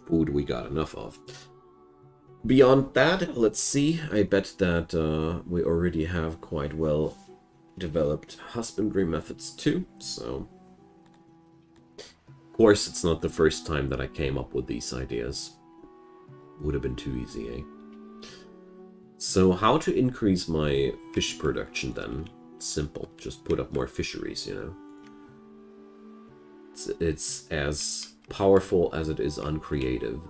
food we got enough of. Beyond that, let's see, I bet that we already have quite well developed husbandry methods too, so... Of course, it's not the first time that I came up with these ideas. Would have been too easy, eh? So how to increase my fish production then? Simple, just put up more fisheries, you know? It's as powerful as it is uncreative.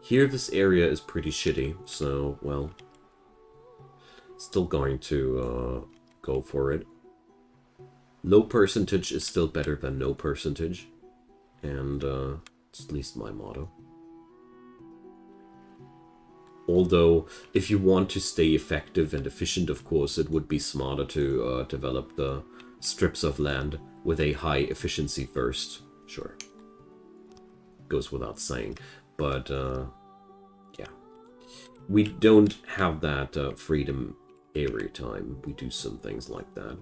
Here, this area is pretty shitty, so, well, still going to go for it. Low percentage is still better than no percentage, and it's at least my motto. Although, if you want to stay effective and efficient, of course, it would be smarter to develop the strips of land with a high efficiency first. Sure. Goes without saying. But, yeah. We don't have that freedom every time we do some things like that.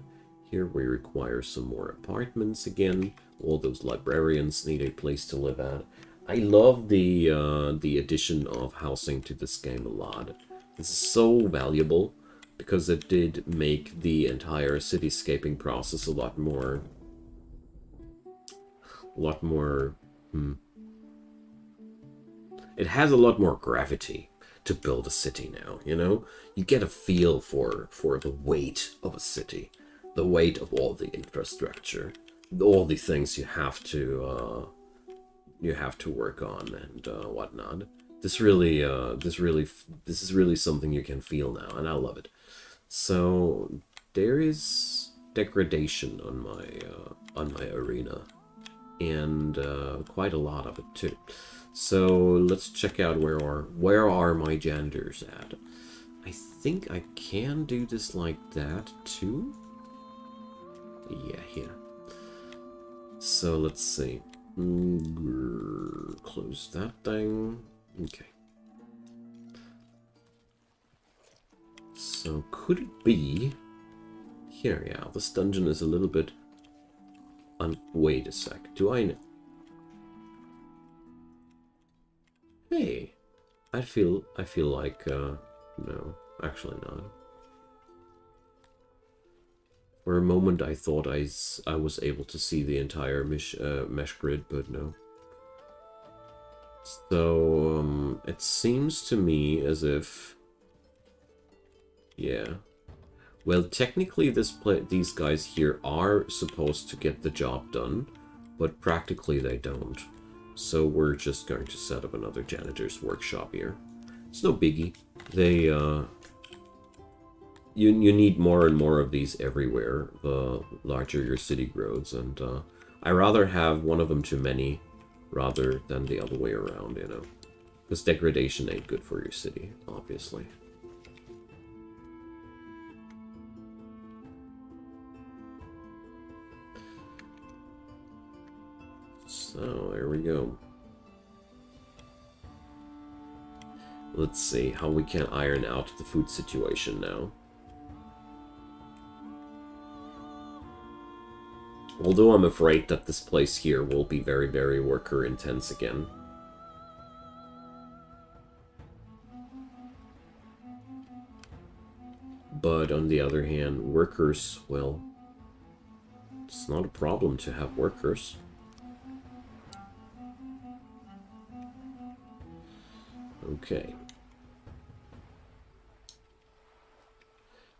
Here we require some more apartments again. All those librarians need a place to live at. I love the addition of housing to this game a lot. This is so valuable because it did make the entire cityscaping process a lot more... It has a lot more gravity to build a city now, you know? You get a feel for the weight of a city. The weight of all the infrastructure. All the things you have to work on and whatnot. This is really something you can feel now, and I love it. So there is degradation on my arena, and quite a lot of it too. So let's check out where are my janitors at. I think I can do this like that too. Yeah, here. So let's see. Close that thing. Okay. So could it be here? Yeah, this dungeon is a little bit. Wait a sec. Do I? Hey, I feel like no, actually not. For a moment, I thought I was able to see the entire mesh grid, but no. So it seems to me as if, yeah. Well, technically, these guys here are supposed to get the job done, but practically they don't. So we're just going to set up another janitor's workshop here. It's no biggie. They you need more and more of these everywhere, the larger your city grows, and I rather have one of them too many rather than the other way around, you know. Because degradation ain't good for your city, obviously. So, there we go. Let's see how we can iron out the food situation now. Although I'm afraid that this place here will be very, very worker intense again. But on the other hand, workers, well, it's not a problem to have workers. Okay.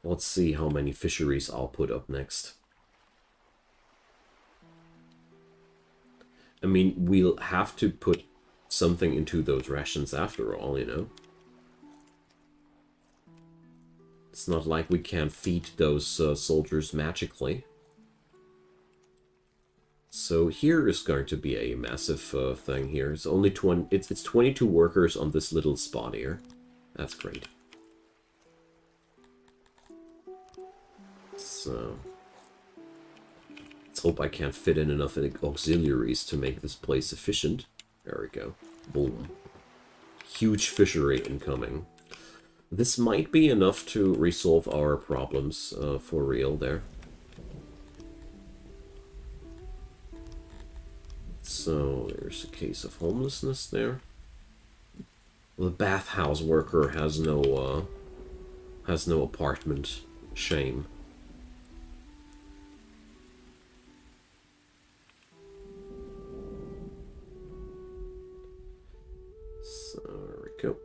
Let's see how many fisheries I'll put up next. I mean, we'll have to put something into those rations after all, you know? It's not like we can feed those soldiers magically. So here is going to be a massive thing here. It's only 22 workers on this little spot here. That's great. So let's hope I can fit in enough auxiliaries to make this place efficient. There we go. Boom. Huge fishery incoming. This might be enough to resolve our problems for real there. So there's a case of homelessness there. The bathhouse worker has no apartment. Shame. So there we go.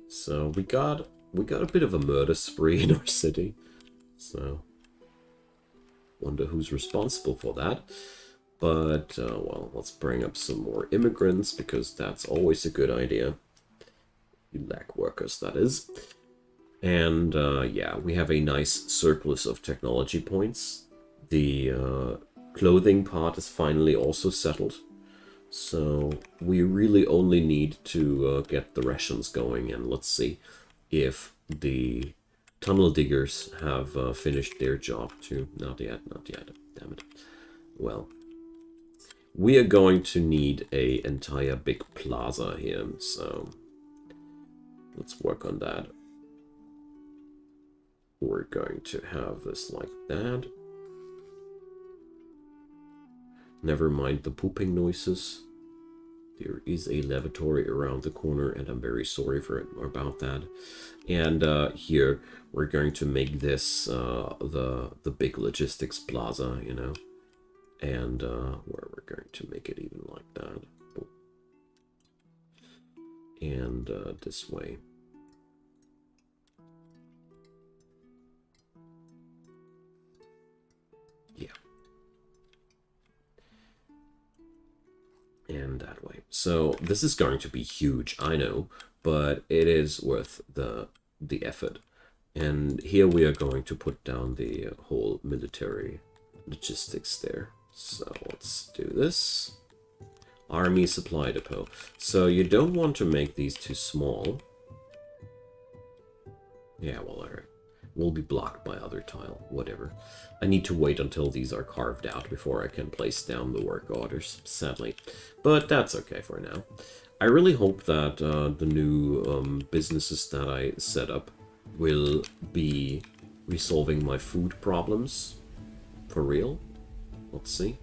So we got a bit of a murder spree in our city. So wonder who's responsible for that. But well, let's bring up some more immigrants because that's always a good idea. You lack workers, that is. And yeah, we have a nice surplus of technology points. The clothing part is finally also settled. So we really only need to get the rations going, and let's see if the tunnel diggers have finished their job too. Not yet, not yet. Damn it. Well, we are going to need an entire big plaza here, so let's work on that. We're going to have this like that. Never mind the pooping noises. There is a lavatory around the corner, and I'm very sorry about that. And here we're going to make this the big logistics plaza, you know, and where we're going to make it even like that, and this way. Yeah. And that way. So this is going to be huge, I know, but it is worth the effort. And here we are going to put down the whole military logistics there. So let's do this. Army supply depot. So you don't want to make these too small. Yeah, well, will be blocked by other tile, whatever. I need to wait until these are carved out before I can place down the work orders, sadly. But that's okay for now. I really hope that the new businesses that I set up will be resolving my food problems. For real? Let's see.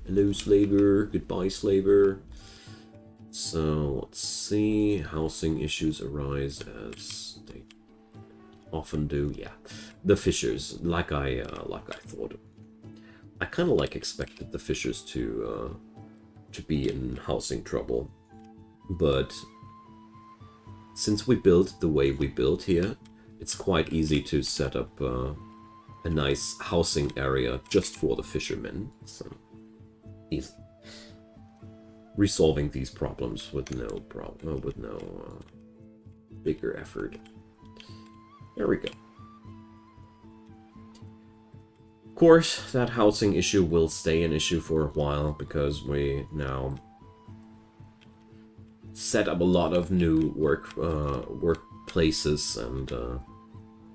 Hello, slaver. Goodbye, slaver. So, let's see. Housing issues arise as they often do. Yeah, the fishers, like I thought. I kind of expected the fishers to be in housing trouble, but since we built the way we built here, it's quite easy to set up a nice housing area just for the fishermen. So easy. Resolving these problems with no problem, with no bigger effort. There we go. Of course, that housing issue will stay an issue for a while because we now set up a lot of new workplaces, and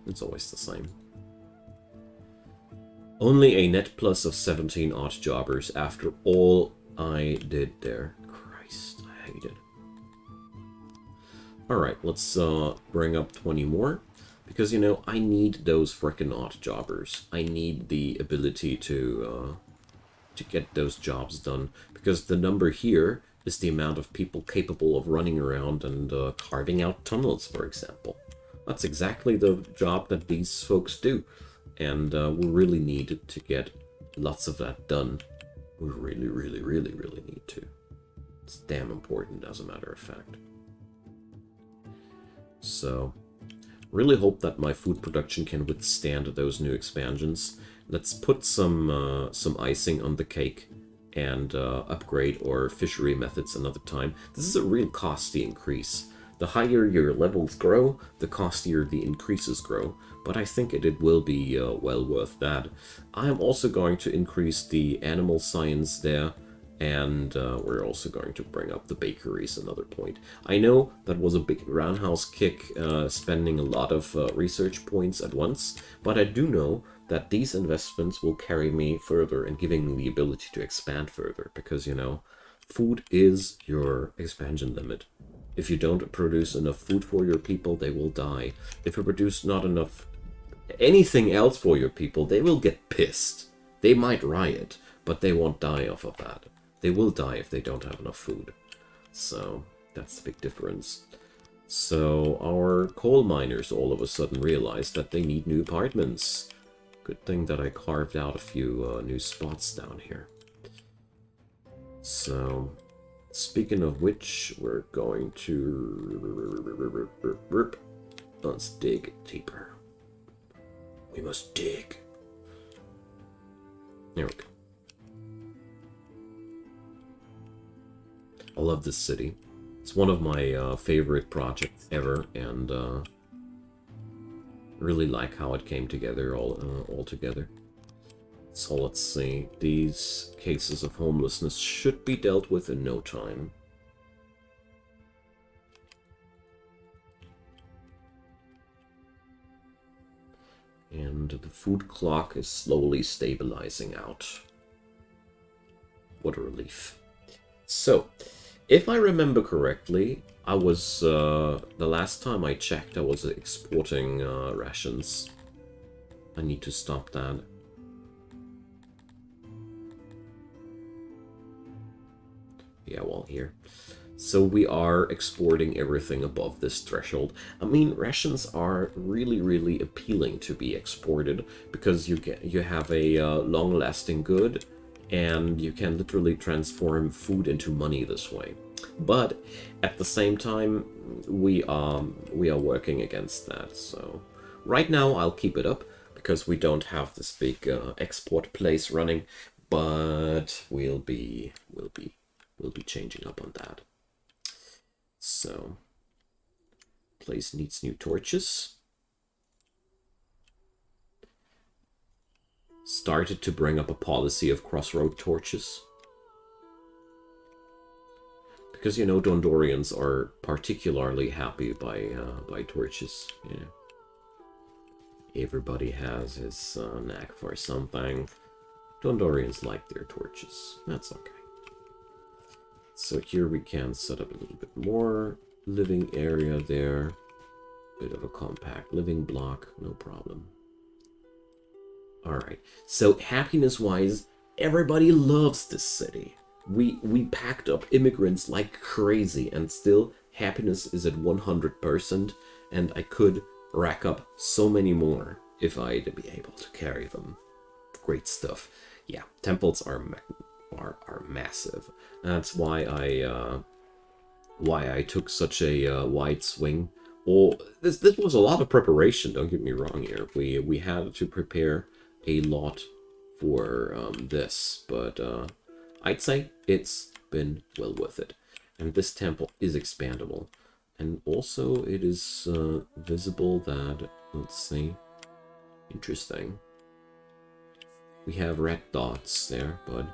it's always the same. Only a net plus of 17 odd jobbers after all I did there. Christ, I hate it. Alright, let's bring up 20 more. Because, you know, I need those frickin' odd jobbers. I need the ability to get those jobs done. Because the number here is the amount of people capable of running around and carving out tunnels, for example. That's exactly the job that these folks do. And we really need to get lots of that done. We really, really, really, really need to. It's damn important, as a matter of fact. So, really hope that my food production can withstand those new expansions. Let's put some icing on the cake and upgrade our fishery methods another time. This is a real costly increase. The higher your levels grow, the costlier the increases grow, but I think it will be well worth that. I'm also going to increase the animal science there, and we're also going to bring up the bakeries another point. I know that was a big roundhouse kick, spending a lot of research points at once, but I do know that these investments will carry me further and giving me the ability to expand further, because, you know, food is your expansion limit. If you don't produce enough food for your people, they will die. If you produce not enough anything else for your people, they will get pissed. They might riot, but they won't die off of that. They will die if they don't have enough food. So, that's the big difference. So, our coal miners all of a sudden realized that they need new apartments. Good thing that I carved out a few new spots down here. So, speaking of which, we're going to... Let's dig deeper. We must dig. There we go. I love this city. It's one of my favorite projects ever, and really like how it came together all together. So let's see. These cases of homelessness should be dealt with in no time. And the food clock is slowly stabilizing out. What a relief. So, if I remember correctly, I was, the last time I checked, I was exporting rations. I need to stop that. Yeah, well, here. So we are exporting everything above this threshold. I mean, rations are really, really appealing to be exported because you have a long-lasting good, and you can literally transform food into money this way. But at the same time, we are working against that. So right now, I'll keep it up because we don't have this big export place running, but we'll be changing up on that. So, place needs new torches. Started to bring up a policy of crossroad torches. Because, you know, Dondorians are particularly happy by torches. Yeah. Everybody has his knack for something. Dondorians like their torches. That's okay. So here we can set up a little bit more living area there. Bit of a compact living block, no problem. Alright, so happiness-wise, everybody loves this city. We packed up immigrants like crazy, and still happiness is at 100%, and I could rack up so many more if I'd be able to carry them. Great stuff. Yeah, temples are massive. That's why I took such a wide swing. Or this was a lot of preparation. Don't get me wrong here. We had to prepare a lot for this, but I'd say it's been well worth it. And this temple is expandable, and also it is visible that, let's see, interesting. We have red dots there, but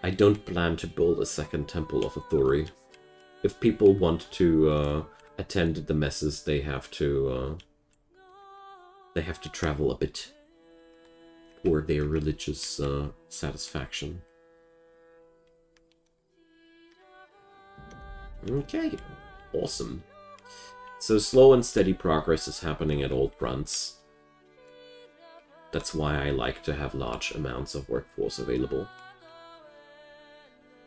I don't plan to build a second Temple of Authority. If people want to attend the messes, they have to travel a bit for their religious satisfaction. Okay, awesome. So slow and steady progress is happening at all fronts. That's why I like to have large amounts of workforce available.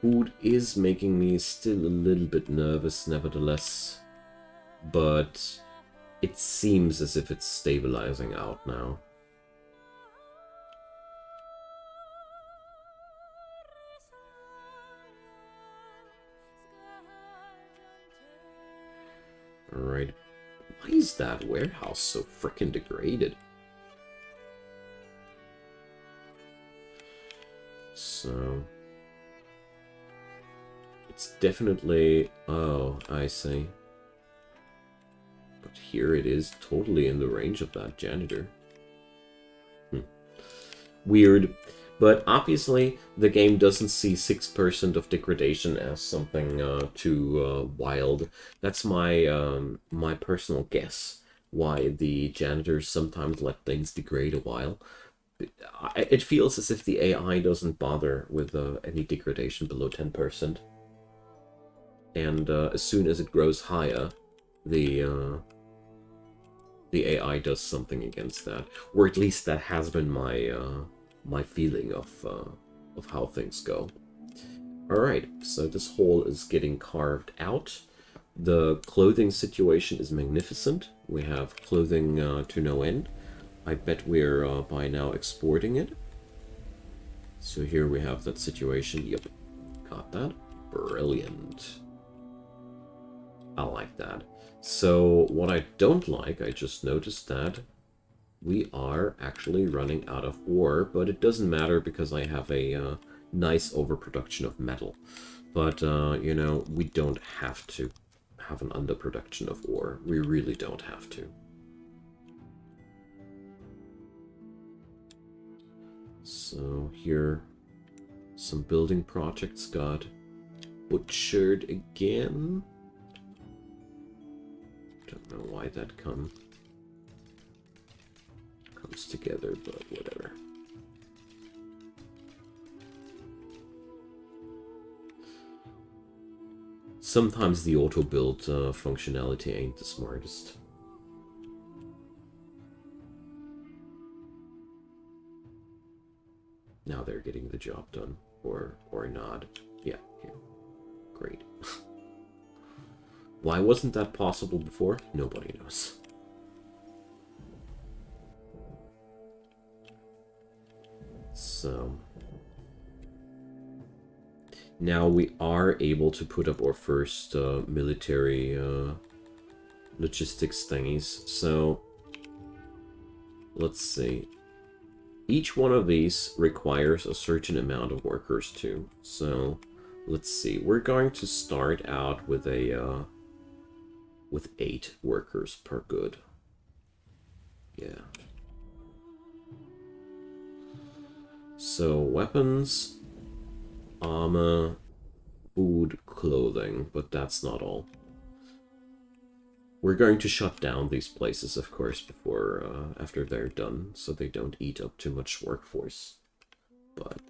Food is making me still a little bit nervous, nevertheless. But it seems as if it's stabilizing out now. Alright. Why is that warehouse so frickin' degraded? So... it's definitely... oh, I see. But here it is, totally in the range of that janitor. Weird. But obviously, the game doesn't see 6% of degradation as something too wild. That's my my personal guess, why the janitors sometimes let things degrade a while. It feels as if the AI doesn't bother with any degradation below 10%. And as soon as it grows higher, the AI does something against that. Or at least that has been my my feeling of how things go. Alright, so this hole is getting carved out. The clothing situation is magnificent. We have clothing to no end. I bet we're by now exporting it. So here we have that situation. Yep, got that. Brilliant. I like that. So what I don't like, I just noticed that we are actually running out of ore, but it doesn't matter because I have a nice overproduction of metal. But, you know, we don't have to have an underproduction of ore. We really don't have to. So here, some building projects got butchered again. Don't know why that comes together, but whatever. Sometimes the auto build functionality ain't the smartest. Now they're getting the job done, or not. Yeah, great. Why wasn't that possible before? Nobody knows. So now we are able to put up our first military logistics thingies. So let's see. Each one of these requires a certain amount of workers too. So let's see. We're going to start out with a with 8 workers per good. Yeah. So weapons, armor, food, clothing, but that's not all. We're going to shut down these places, of course, before after they're done, so they don't eat up too much workforce. But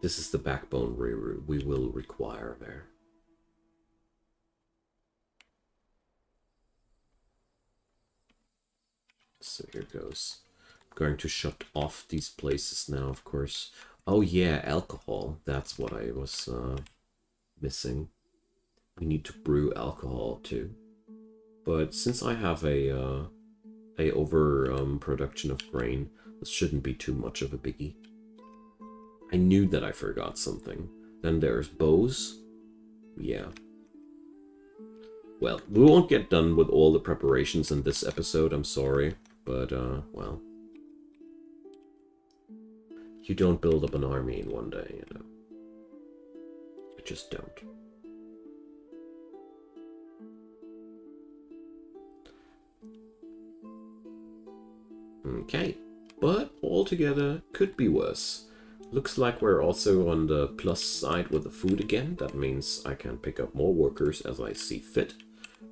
this is the backbone we will require there. So here goes. I'm going to shut off these places now, of course. Oh yeah, alcohol. That's what I was missing. We need to brew alcohol too. But since I have a over production of grain, this shouldn't be too much of a biggie. I knew that I forgot something. Then there's bows. Yeah. Well, we won't get done with all the preparations in this episode, I'm sorry. But, well. You don't build up an army in one day, you know. You just don't. Okay, but altogether could be worse. Looks like we're also on the plus side with the food again. That means I can pick up more workers as I see fit.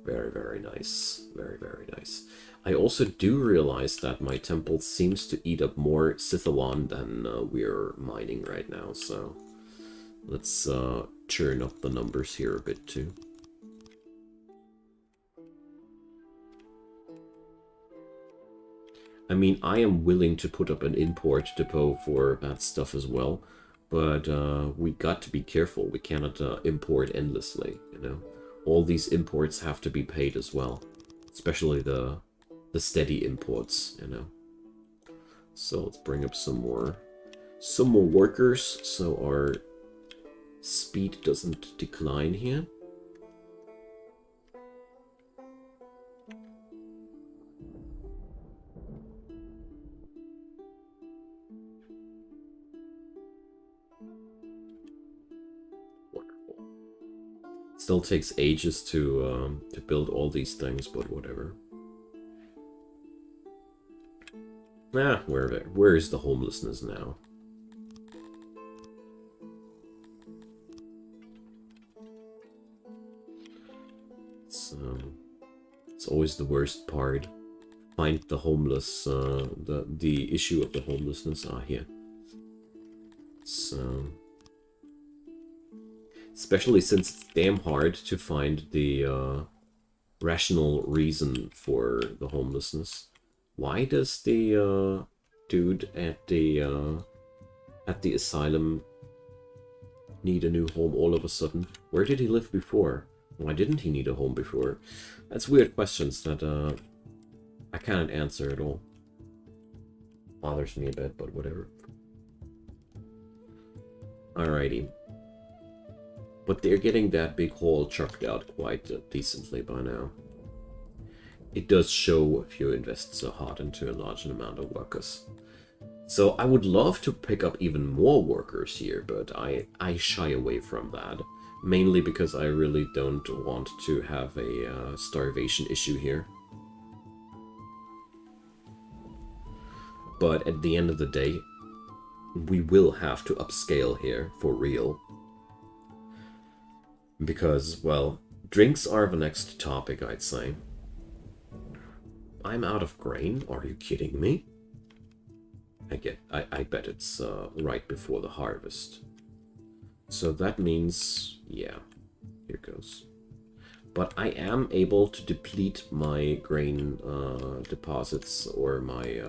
Very, very nice. Very, very nice. I also do realize that my temple seems to eat up more Sithalon than we're mining right now. So let's churn up the numbers here a bit too. I mean, I am willing to put up an import depot for that stuff as well, but we got to be careful. We cannot import endlessly, you know. All these imports have to be paid as well, especially the steady imports, you know. So let's bring up some more workers so our speed doesn't decline here. Still takes ages to build all these things, but whatever. Ah, where is the homelessness now? It's always the worst part. Find the homeless, the issue of the homelessness. Ah, here. So. Especially since it's damn hard to find the rational reason for the homelessness. Why does the dude at the asylum need a new home all of a sudden? Where did he live before? Why didn't he need a home before? That's weird questions that I cannot answer at all. Bothers me a bit, but whatever. Alrighty. But they're getting that big hole chucked out quite decently by now. It does show if you invest so hard into a large amount of workers. So I would love to pick up even more workers here, but I shy away from that. Mainly because I really don't want to have a starvation issue here. But at the end of the day, we will have to upscale here for real. Because, well, drinks are the next topic, I'd say. I'm out of grain? Are you kidding me? I bet it's right before the harvest. So that means, yeah, here goes. But I am able to deplete my grain deposits or my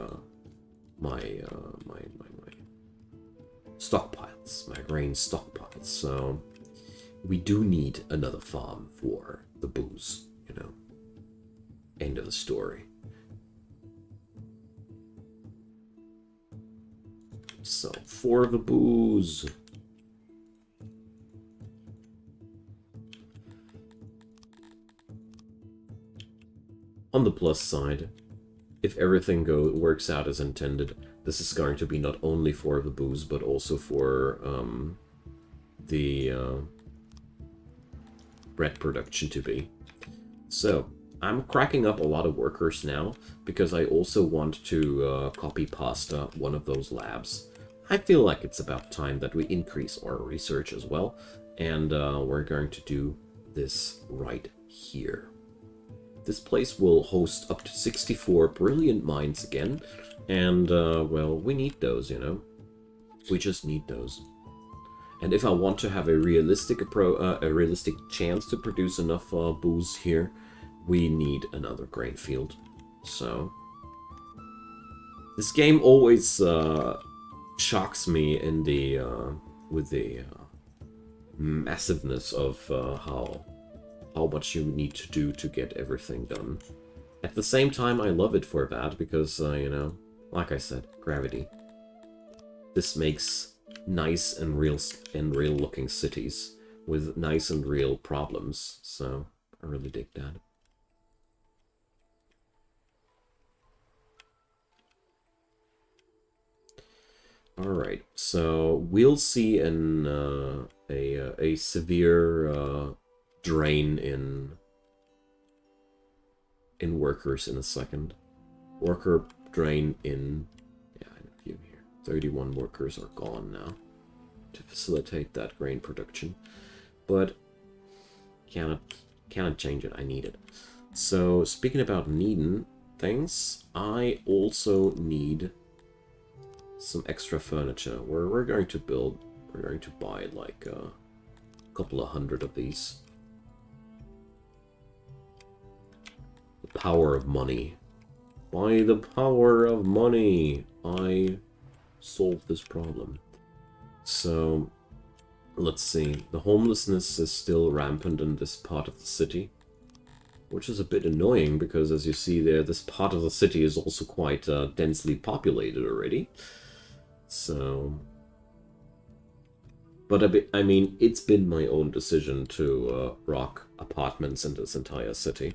stockpiles, my grain stockpiles. So we do need another farm for the booze, you know. End of the story. So, for the booze. On the plus side, if everything works out as intended, this is going to be not only for the booze, but also for the bread production to be. So, I'm cracking up a lot of workers now, because I also want to copy pasta one of those labs. I feel like it's about time that we increase our research as well, and we're going to do this right here. This place will host up to 64 brilliant minds again, and, well, we need those, you know? We just need those. And if I want to have a realistic chance to produce enough booze here, we need another grain field. So this game always shocks me in the with the massiveness of how much you need to do to get everything done. At the same time, I love it for that because you know, like I said, gravity. This makes nice and real looking cities with nice and real problems, so I really dig that. All right, so we'll see a severe drain in workers in a second. Worker drain in, yeah, in a few here. 31 workers are gone now to facilitate that grain production, but cannot change it. I need it. So speaking about needing things, I also need some extra furniture. We're going to buy like a couple of hundred of these. The power of money. By the power of money, I solve this problem. So let's see. The homelessness is still rampant in this part of the city, which is a bit annoying because, as you see there, this part of the city is also quite densely populated already. So, but I mean, it's been my own decision to rock apartments in this entire city.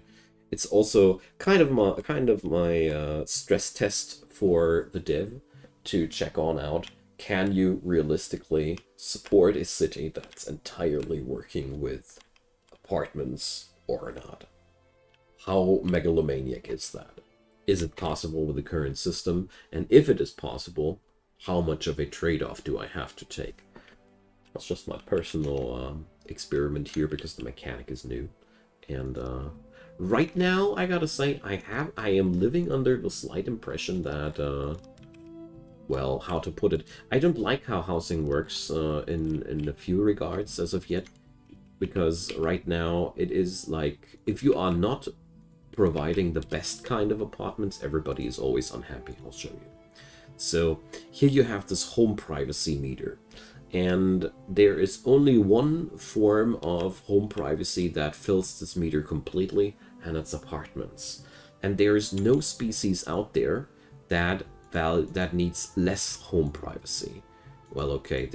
It's also kind of my stress test for the dev to check on out. Can you realistically support a city that's entirely working with apartments or not? How megalomaniac is that? Is it possible with the current system? And if it is possible, how much of a trade-off do I have to take? That's just my personal experiment here because the mechanic is new. And right now, I gotta say, I am living under the slight impression that, well, how to put it? I don't like how housing works in a few regards as of yet. Because right now, it is like, if you are not providing the best kind of apartments, everybody is always unhappy. I'll show you. So here you have this home privacy meter, and there is only one form of home privacy that fills this meter completely, and it's apartments. And there is no species out there that needs less home privacy. Well, okay,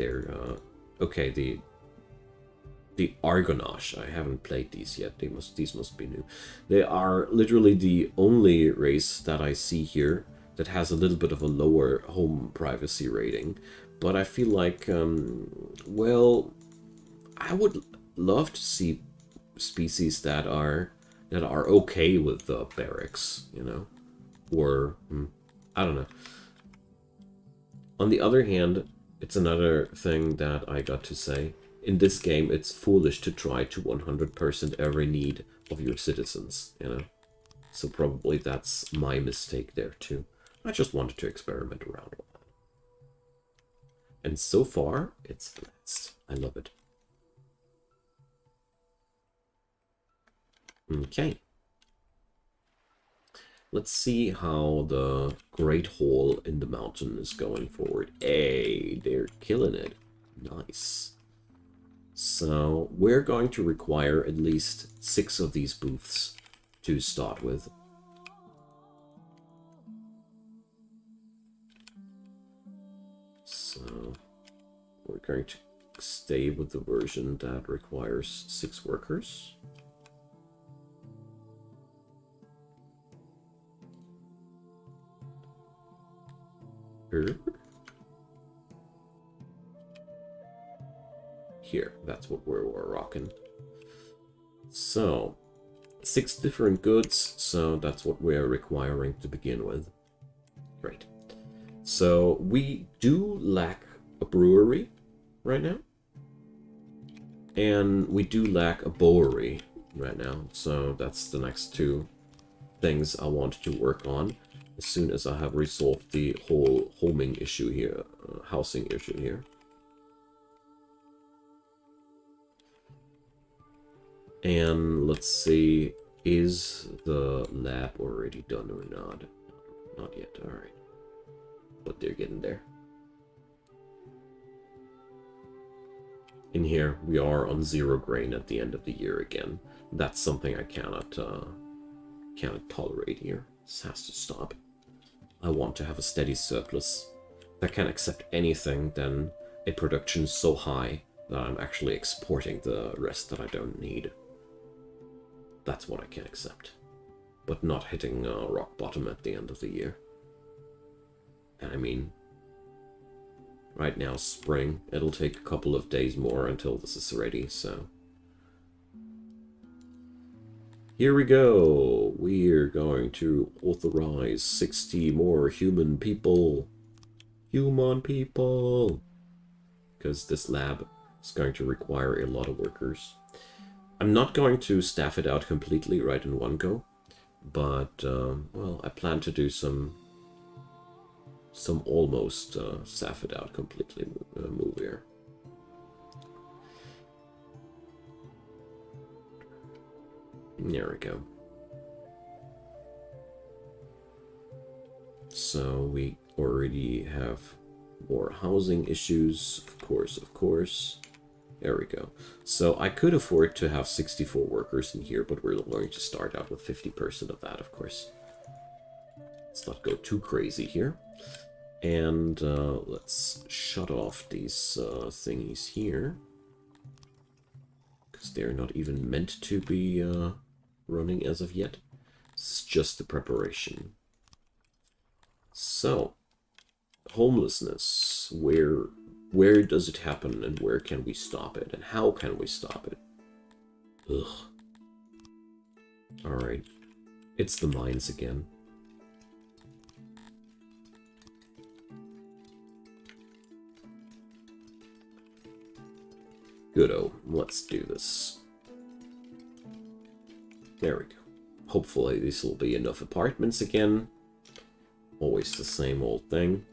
okay, the Argonash. I haven't played these yet. These must be new. They are literally the only race that I see here that has a little bit of a lower home privacy rating. But I feel like, well, I would love to see species that are okay with the barracks, you know, or I don't know. On the other hand, it's another thing that I got to say. In this game, it's foolish to try to 100% every need of your citizens, you know. So probably that's my mistake there too. I just wanted to experiment around with that. And so far, it's blessed. I love it. Okay. Let's see how the Great Hall in the mountain is going forward. Hey, they're killing it. Nice. So we're going to require at least 6 of these booths to start with. So we're going to stay with the version that requires 6 workers. Here, that's what we're rocking. So 6 different goods, so that's what we're requiring to begin with. Great. So we do lack a brewery right now, And we do lack a bowery right now, so that's the next two things I want to work on as soon as I have resolved the whole homing issue here, housing issue here. And let's see, is the lab already done or not? Not yet, alright. But they're getting there. In here, we are on 0 grain at the end of the year again. That's something I cannot tolerate here. This has to stop. I want to have a steady surplus. If I can't accept anything, then a production so high that I'm actually exporting the rest that I don't need. That's what I can accept. But not hitting rock bottom at the end of the year. And I mean, right now, spring. It'll take a couple of days more until this is ready, so... Here we go! We're going to authorize 60 more human people. Human people! Because this lab is going to require a lot of workers. I'm not going to staff it out completely right in one go. But, well, I plan to do some almost staff it out completely move here. There we go. So we already have more housing issues, of course. There we go. So I could afford to have 64 workers in here, but we're going to start out with 50% of that, of course. Let's not go too crazy here. And let's shut off these thingies here. Because they're not even meant to be running as of yet. This is just the preparation. So, homelessness. Where does it happen and where can we stop it? And how can we stop it? Ugh. Alright. It's the mines again. Good-o. Let's do this. There we go. Hopefully this will be enough apartments again. Always the same old thing.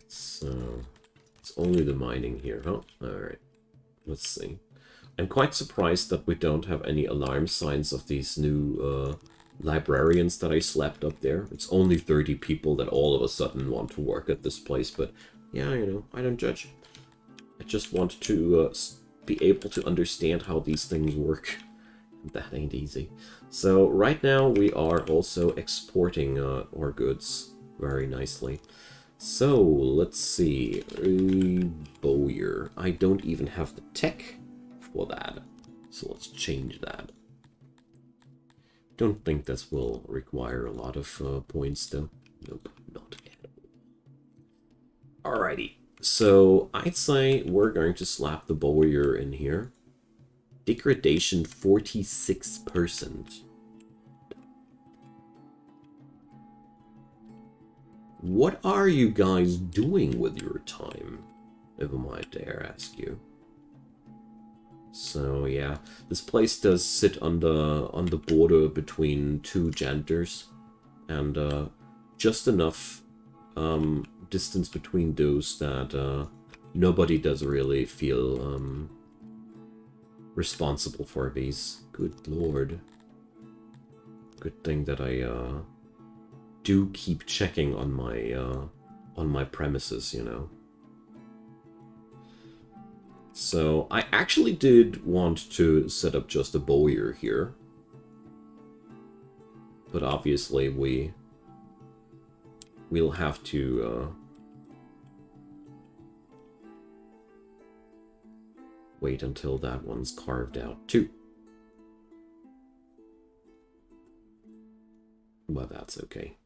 So, it's only the mining here, huh? Alright. Let's see. I'm quite surprised that we don't have any alarm signs of these new librarians that I slapped up there. It's only 30 people that all of a sudden want to work at this place, but yeah, you know, I don't judge. I just want to be able to understand how these things work. That ain't easy. So right now we are also exporting our goods very nicely. So let's see. Bowyer. I don't even have the tech for that. So let's change that. Don't think this will require a lot of points though. Nope, not at all. Alrighty. So I'd say we're going to slap the Bowyer in here. Degradation 46%. What are you guys doing with your time, if I might dare ask you? So yeah, this place does sit on the border between two genders, and just enough distance between those that nobody does really feel responsible for these. Good lord. Good thing that I do keep checking on my premises, you know. So I actually did want to set up just a Bowyer here, but obviously we'll have to wait until that one's carved out too. But that's okay.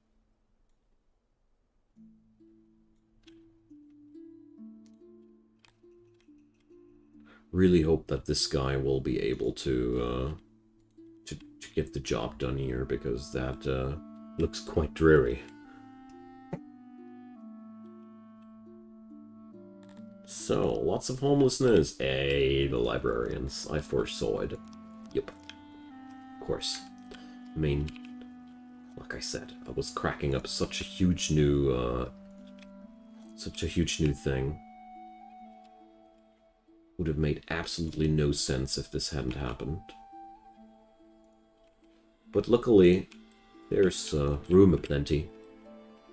Really hope that this guy will be able to to get the job done here, because that looks quite dreary. So, lots of homelessness. Hey, the librarians. I foresaw it. Yep. Of course. I mean, like I said, I was cracking up such a huge new thing. Would have made absolutely no sense if this hadn't happened. But luckily, there's room aplenty.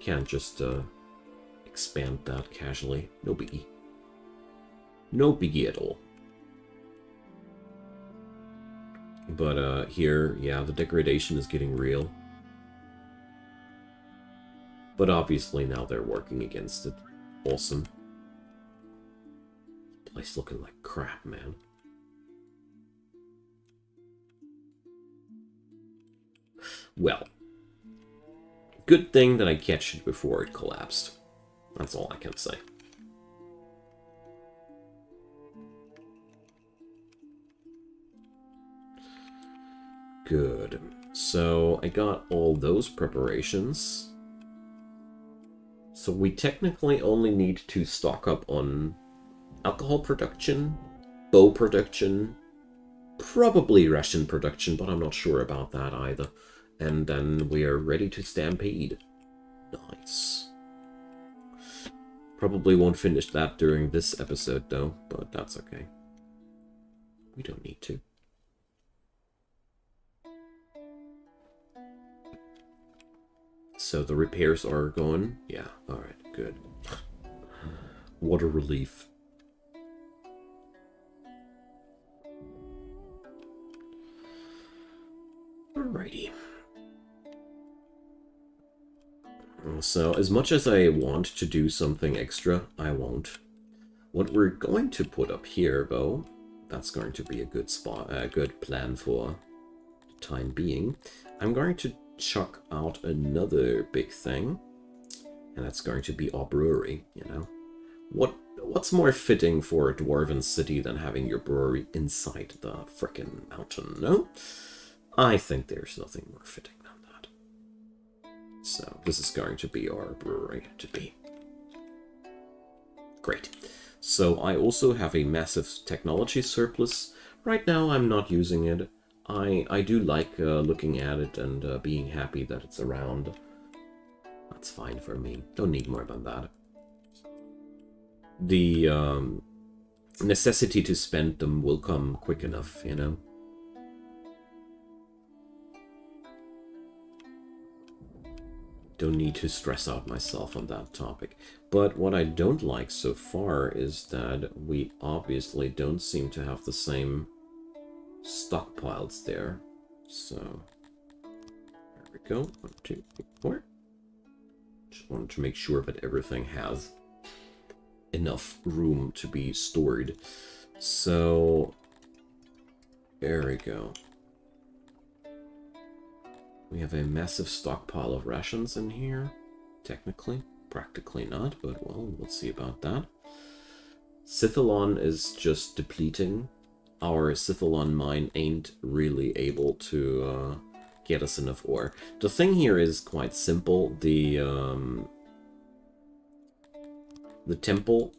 Can't just expand that casually. No biggie. No biggie at all. But here, yeah, the degradation is getting real. But obviously now they're working against it. Awesome. Place looking like crap, man. Well, good thing that I catch it before it collapsed. That's all I can say. Good. So I got all those preparations. So we technically only need to stock up on alcohol production, bow production, probably ration production, but I'm not sure about that either. And then we are ready to stampede. Nice. Probably won't finish that during this episode though, but that's okay. We don't need to. So the repairs are going? Yeah, alright, good. What a relief. Alrighty. So, as much as I want to do something extra, I won't. What we're going to put up here, though, that's going to be a good spot, a good plan for the time being. I'm going to chuck out another big thing, and that's going to be our brewery, you know. What's more fitting for a dwarven city than having your brewery inside the frickin' mountain, no? I think there's nothing more fitting than that. So this is going to be our brewery to be. Great. So I also have a massive technology surplus. Right now I'm not using it. I do like looking at it and being happy that it's around. That's fine for me. Don't need more than that. The necessity to spend them will come quick enough, you know? Don't need to stress out myself on that topic. But what I don't like so far is that we obviously don't seem to have the same stockpiles there. So, there we go. 1, 2, 3, 4. Just wanted to make sure that everything has enough room to be stored. So, there we go. We have a massive stockpile of rations in here. Technically, practically not, but well, we'll see about that. Sithalon is just depleting. Our Sithalon mine ain't really able to get us enough ore. The thing here is quite simple. The temple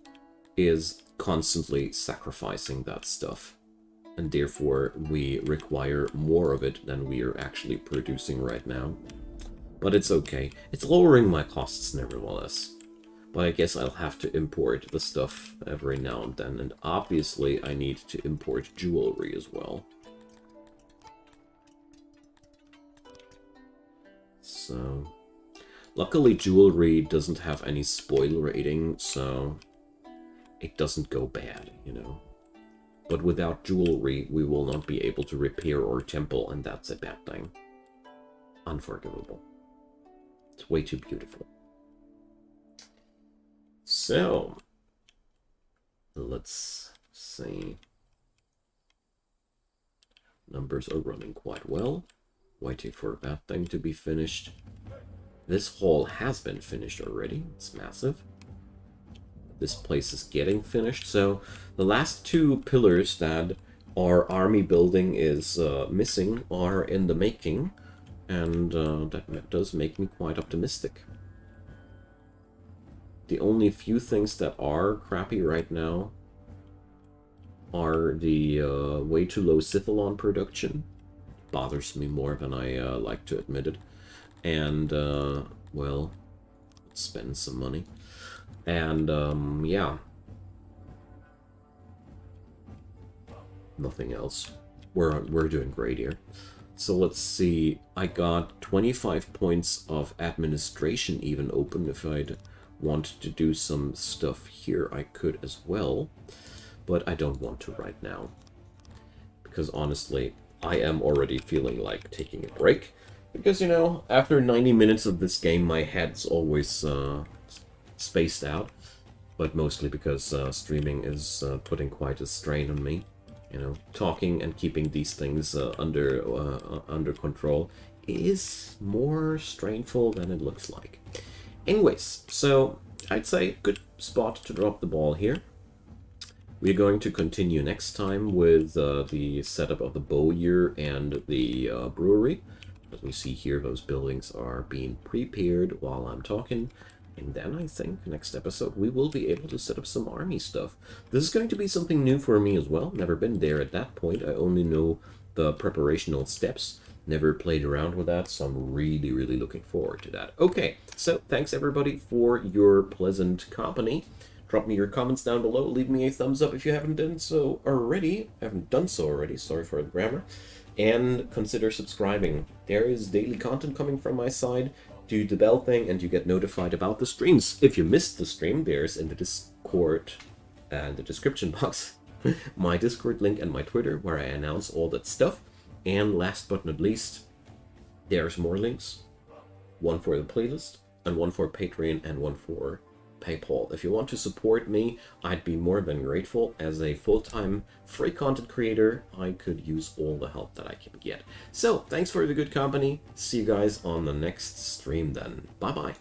is constantly sacrificing that stuff, and therefore we require more of it than we are actually producing right now. But it's okay. It's lowering my costs nevertheless. But I guess I'll have to import the stuff every now and then, and obviously I need to import jewelry as well. So, luckily jewelry doesn't have any spoil rating, so it doesn't go bad, you know. But without jewelry, we will not be able to repair our temple, and that's a bad thing. Unforgivable. It's way too beautiful. So, let's see. Numbers are running quite well. Waiting for that thing to be finished. This hall has been finished already. It's massive. This place is getting finished. So, the last two pillars that our army building is missing are in the making, and that does make me quite optimistic. The only few things that are crappy right now are the way too low Cephalon production. Bothers me more than I like to admit it. And, well, spend some money. And, yeah. Nothing else. We're doing great here. So let's see. I got 25 points of administration even open. If I'd want to do some stuff here, I could as well. But I don't want to right now. Because honestly, I am already feeling like taking a break. Because, you know, after 90 minutes of this game, my head's always spaced out. But mostly because streaming is putting quite a strain on me. You know, talking and keeping these things under control is more strainful than it looks like. Anyways, so I'd say good spot to drop the ball here. We're going to continue next time with the setup of the bowyer and the brewery. As we see here, those buildings are being prepared while I'm talking. And then I think next episode we will be able to set up some army stuff. This is going to be something new for me as well. Never been there at that point. I only know the preparational steps. Never played around with that, so I'm really, really looking forward to that. Okay, so thanks everybody for your pleasant company. Drop me your comments down below. Leave me a thumbs up if you haven't done so already. Sorry for the grammar. And consider subscribing. There is daily content coming from my side. Do the bell thing and you get notified about the streams. If you missed the stream, there's in the Discord and the description box my Discord link and my Twitter where I announce all that stuff. And last but not least, there's more links. One for the playlist, and one for Patreon, and one for PayPal. If you want to support me, I'd be more than grateful. As a full-time free content creator, I could use all the help that I can get. So, thanks for the good company. See you guys on the next stream then. Bye-bye.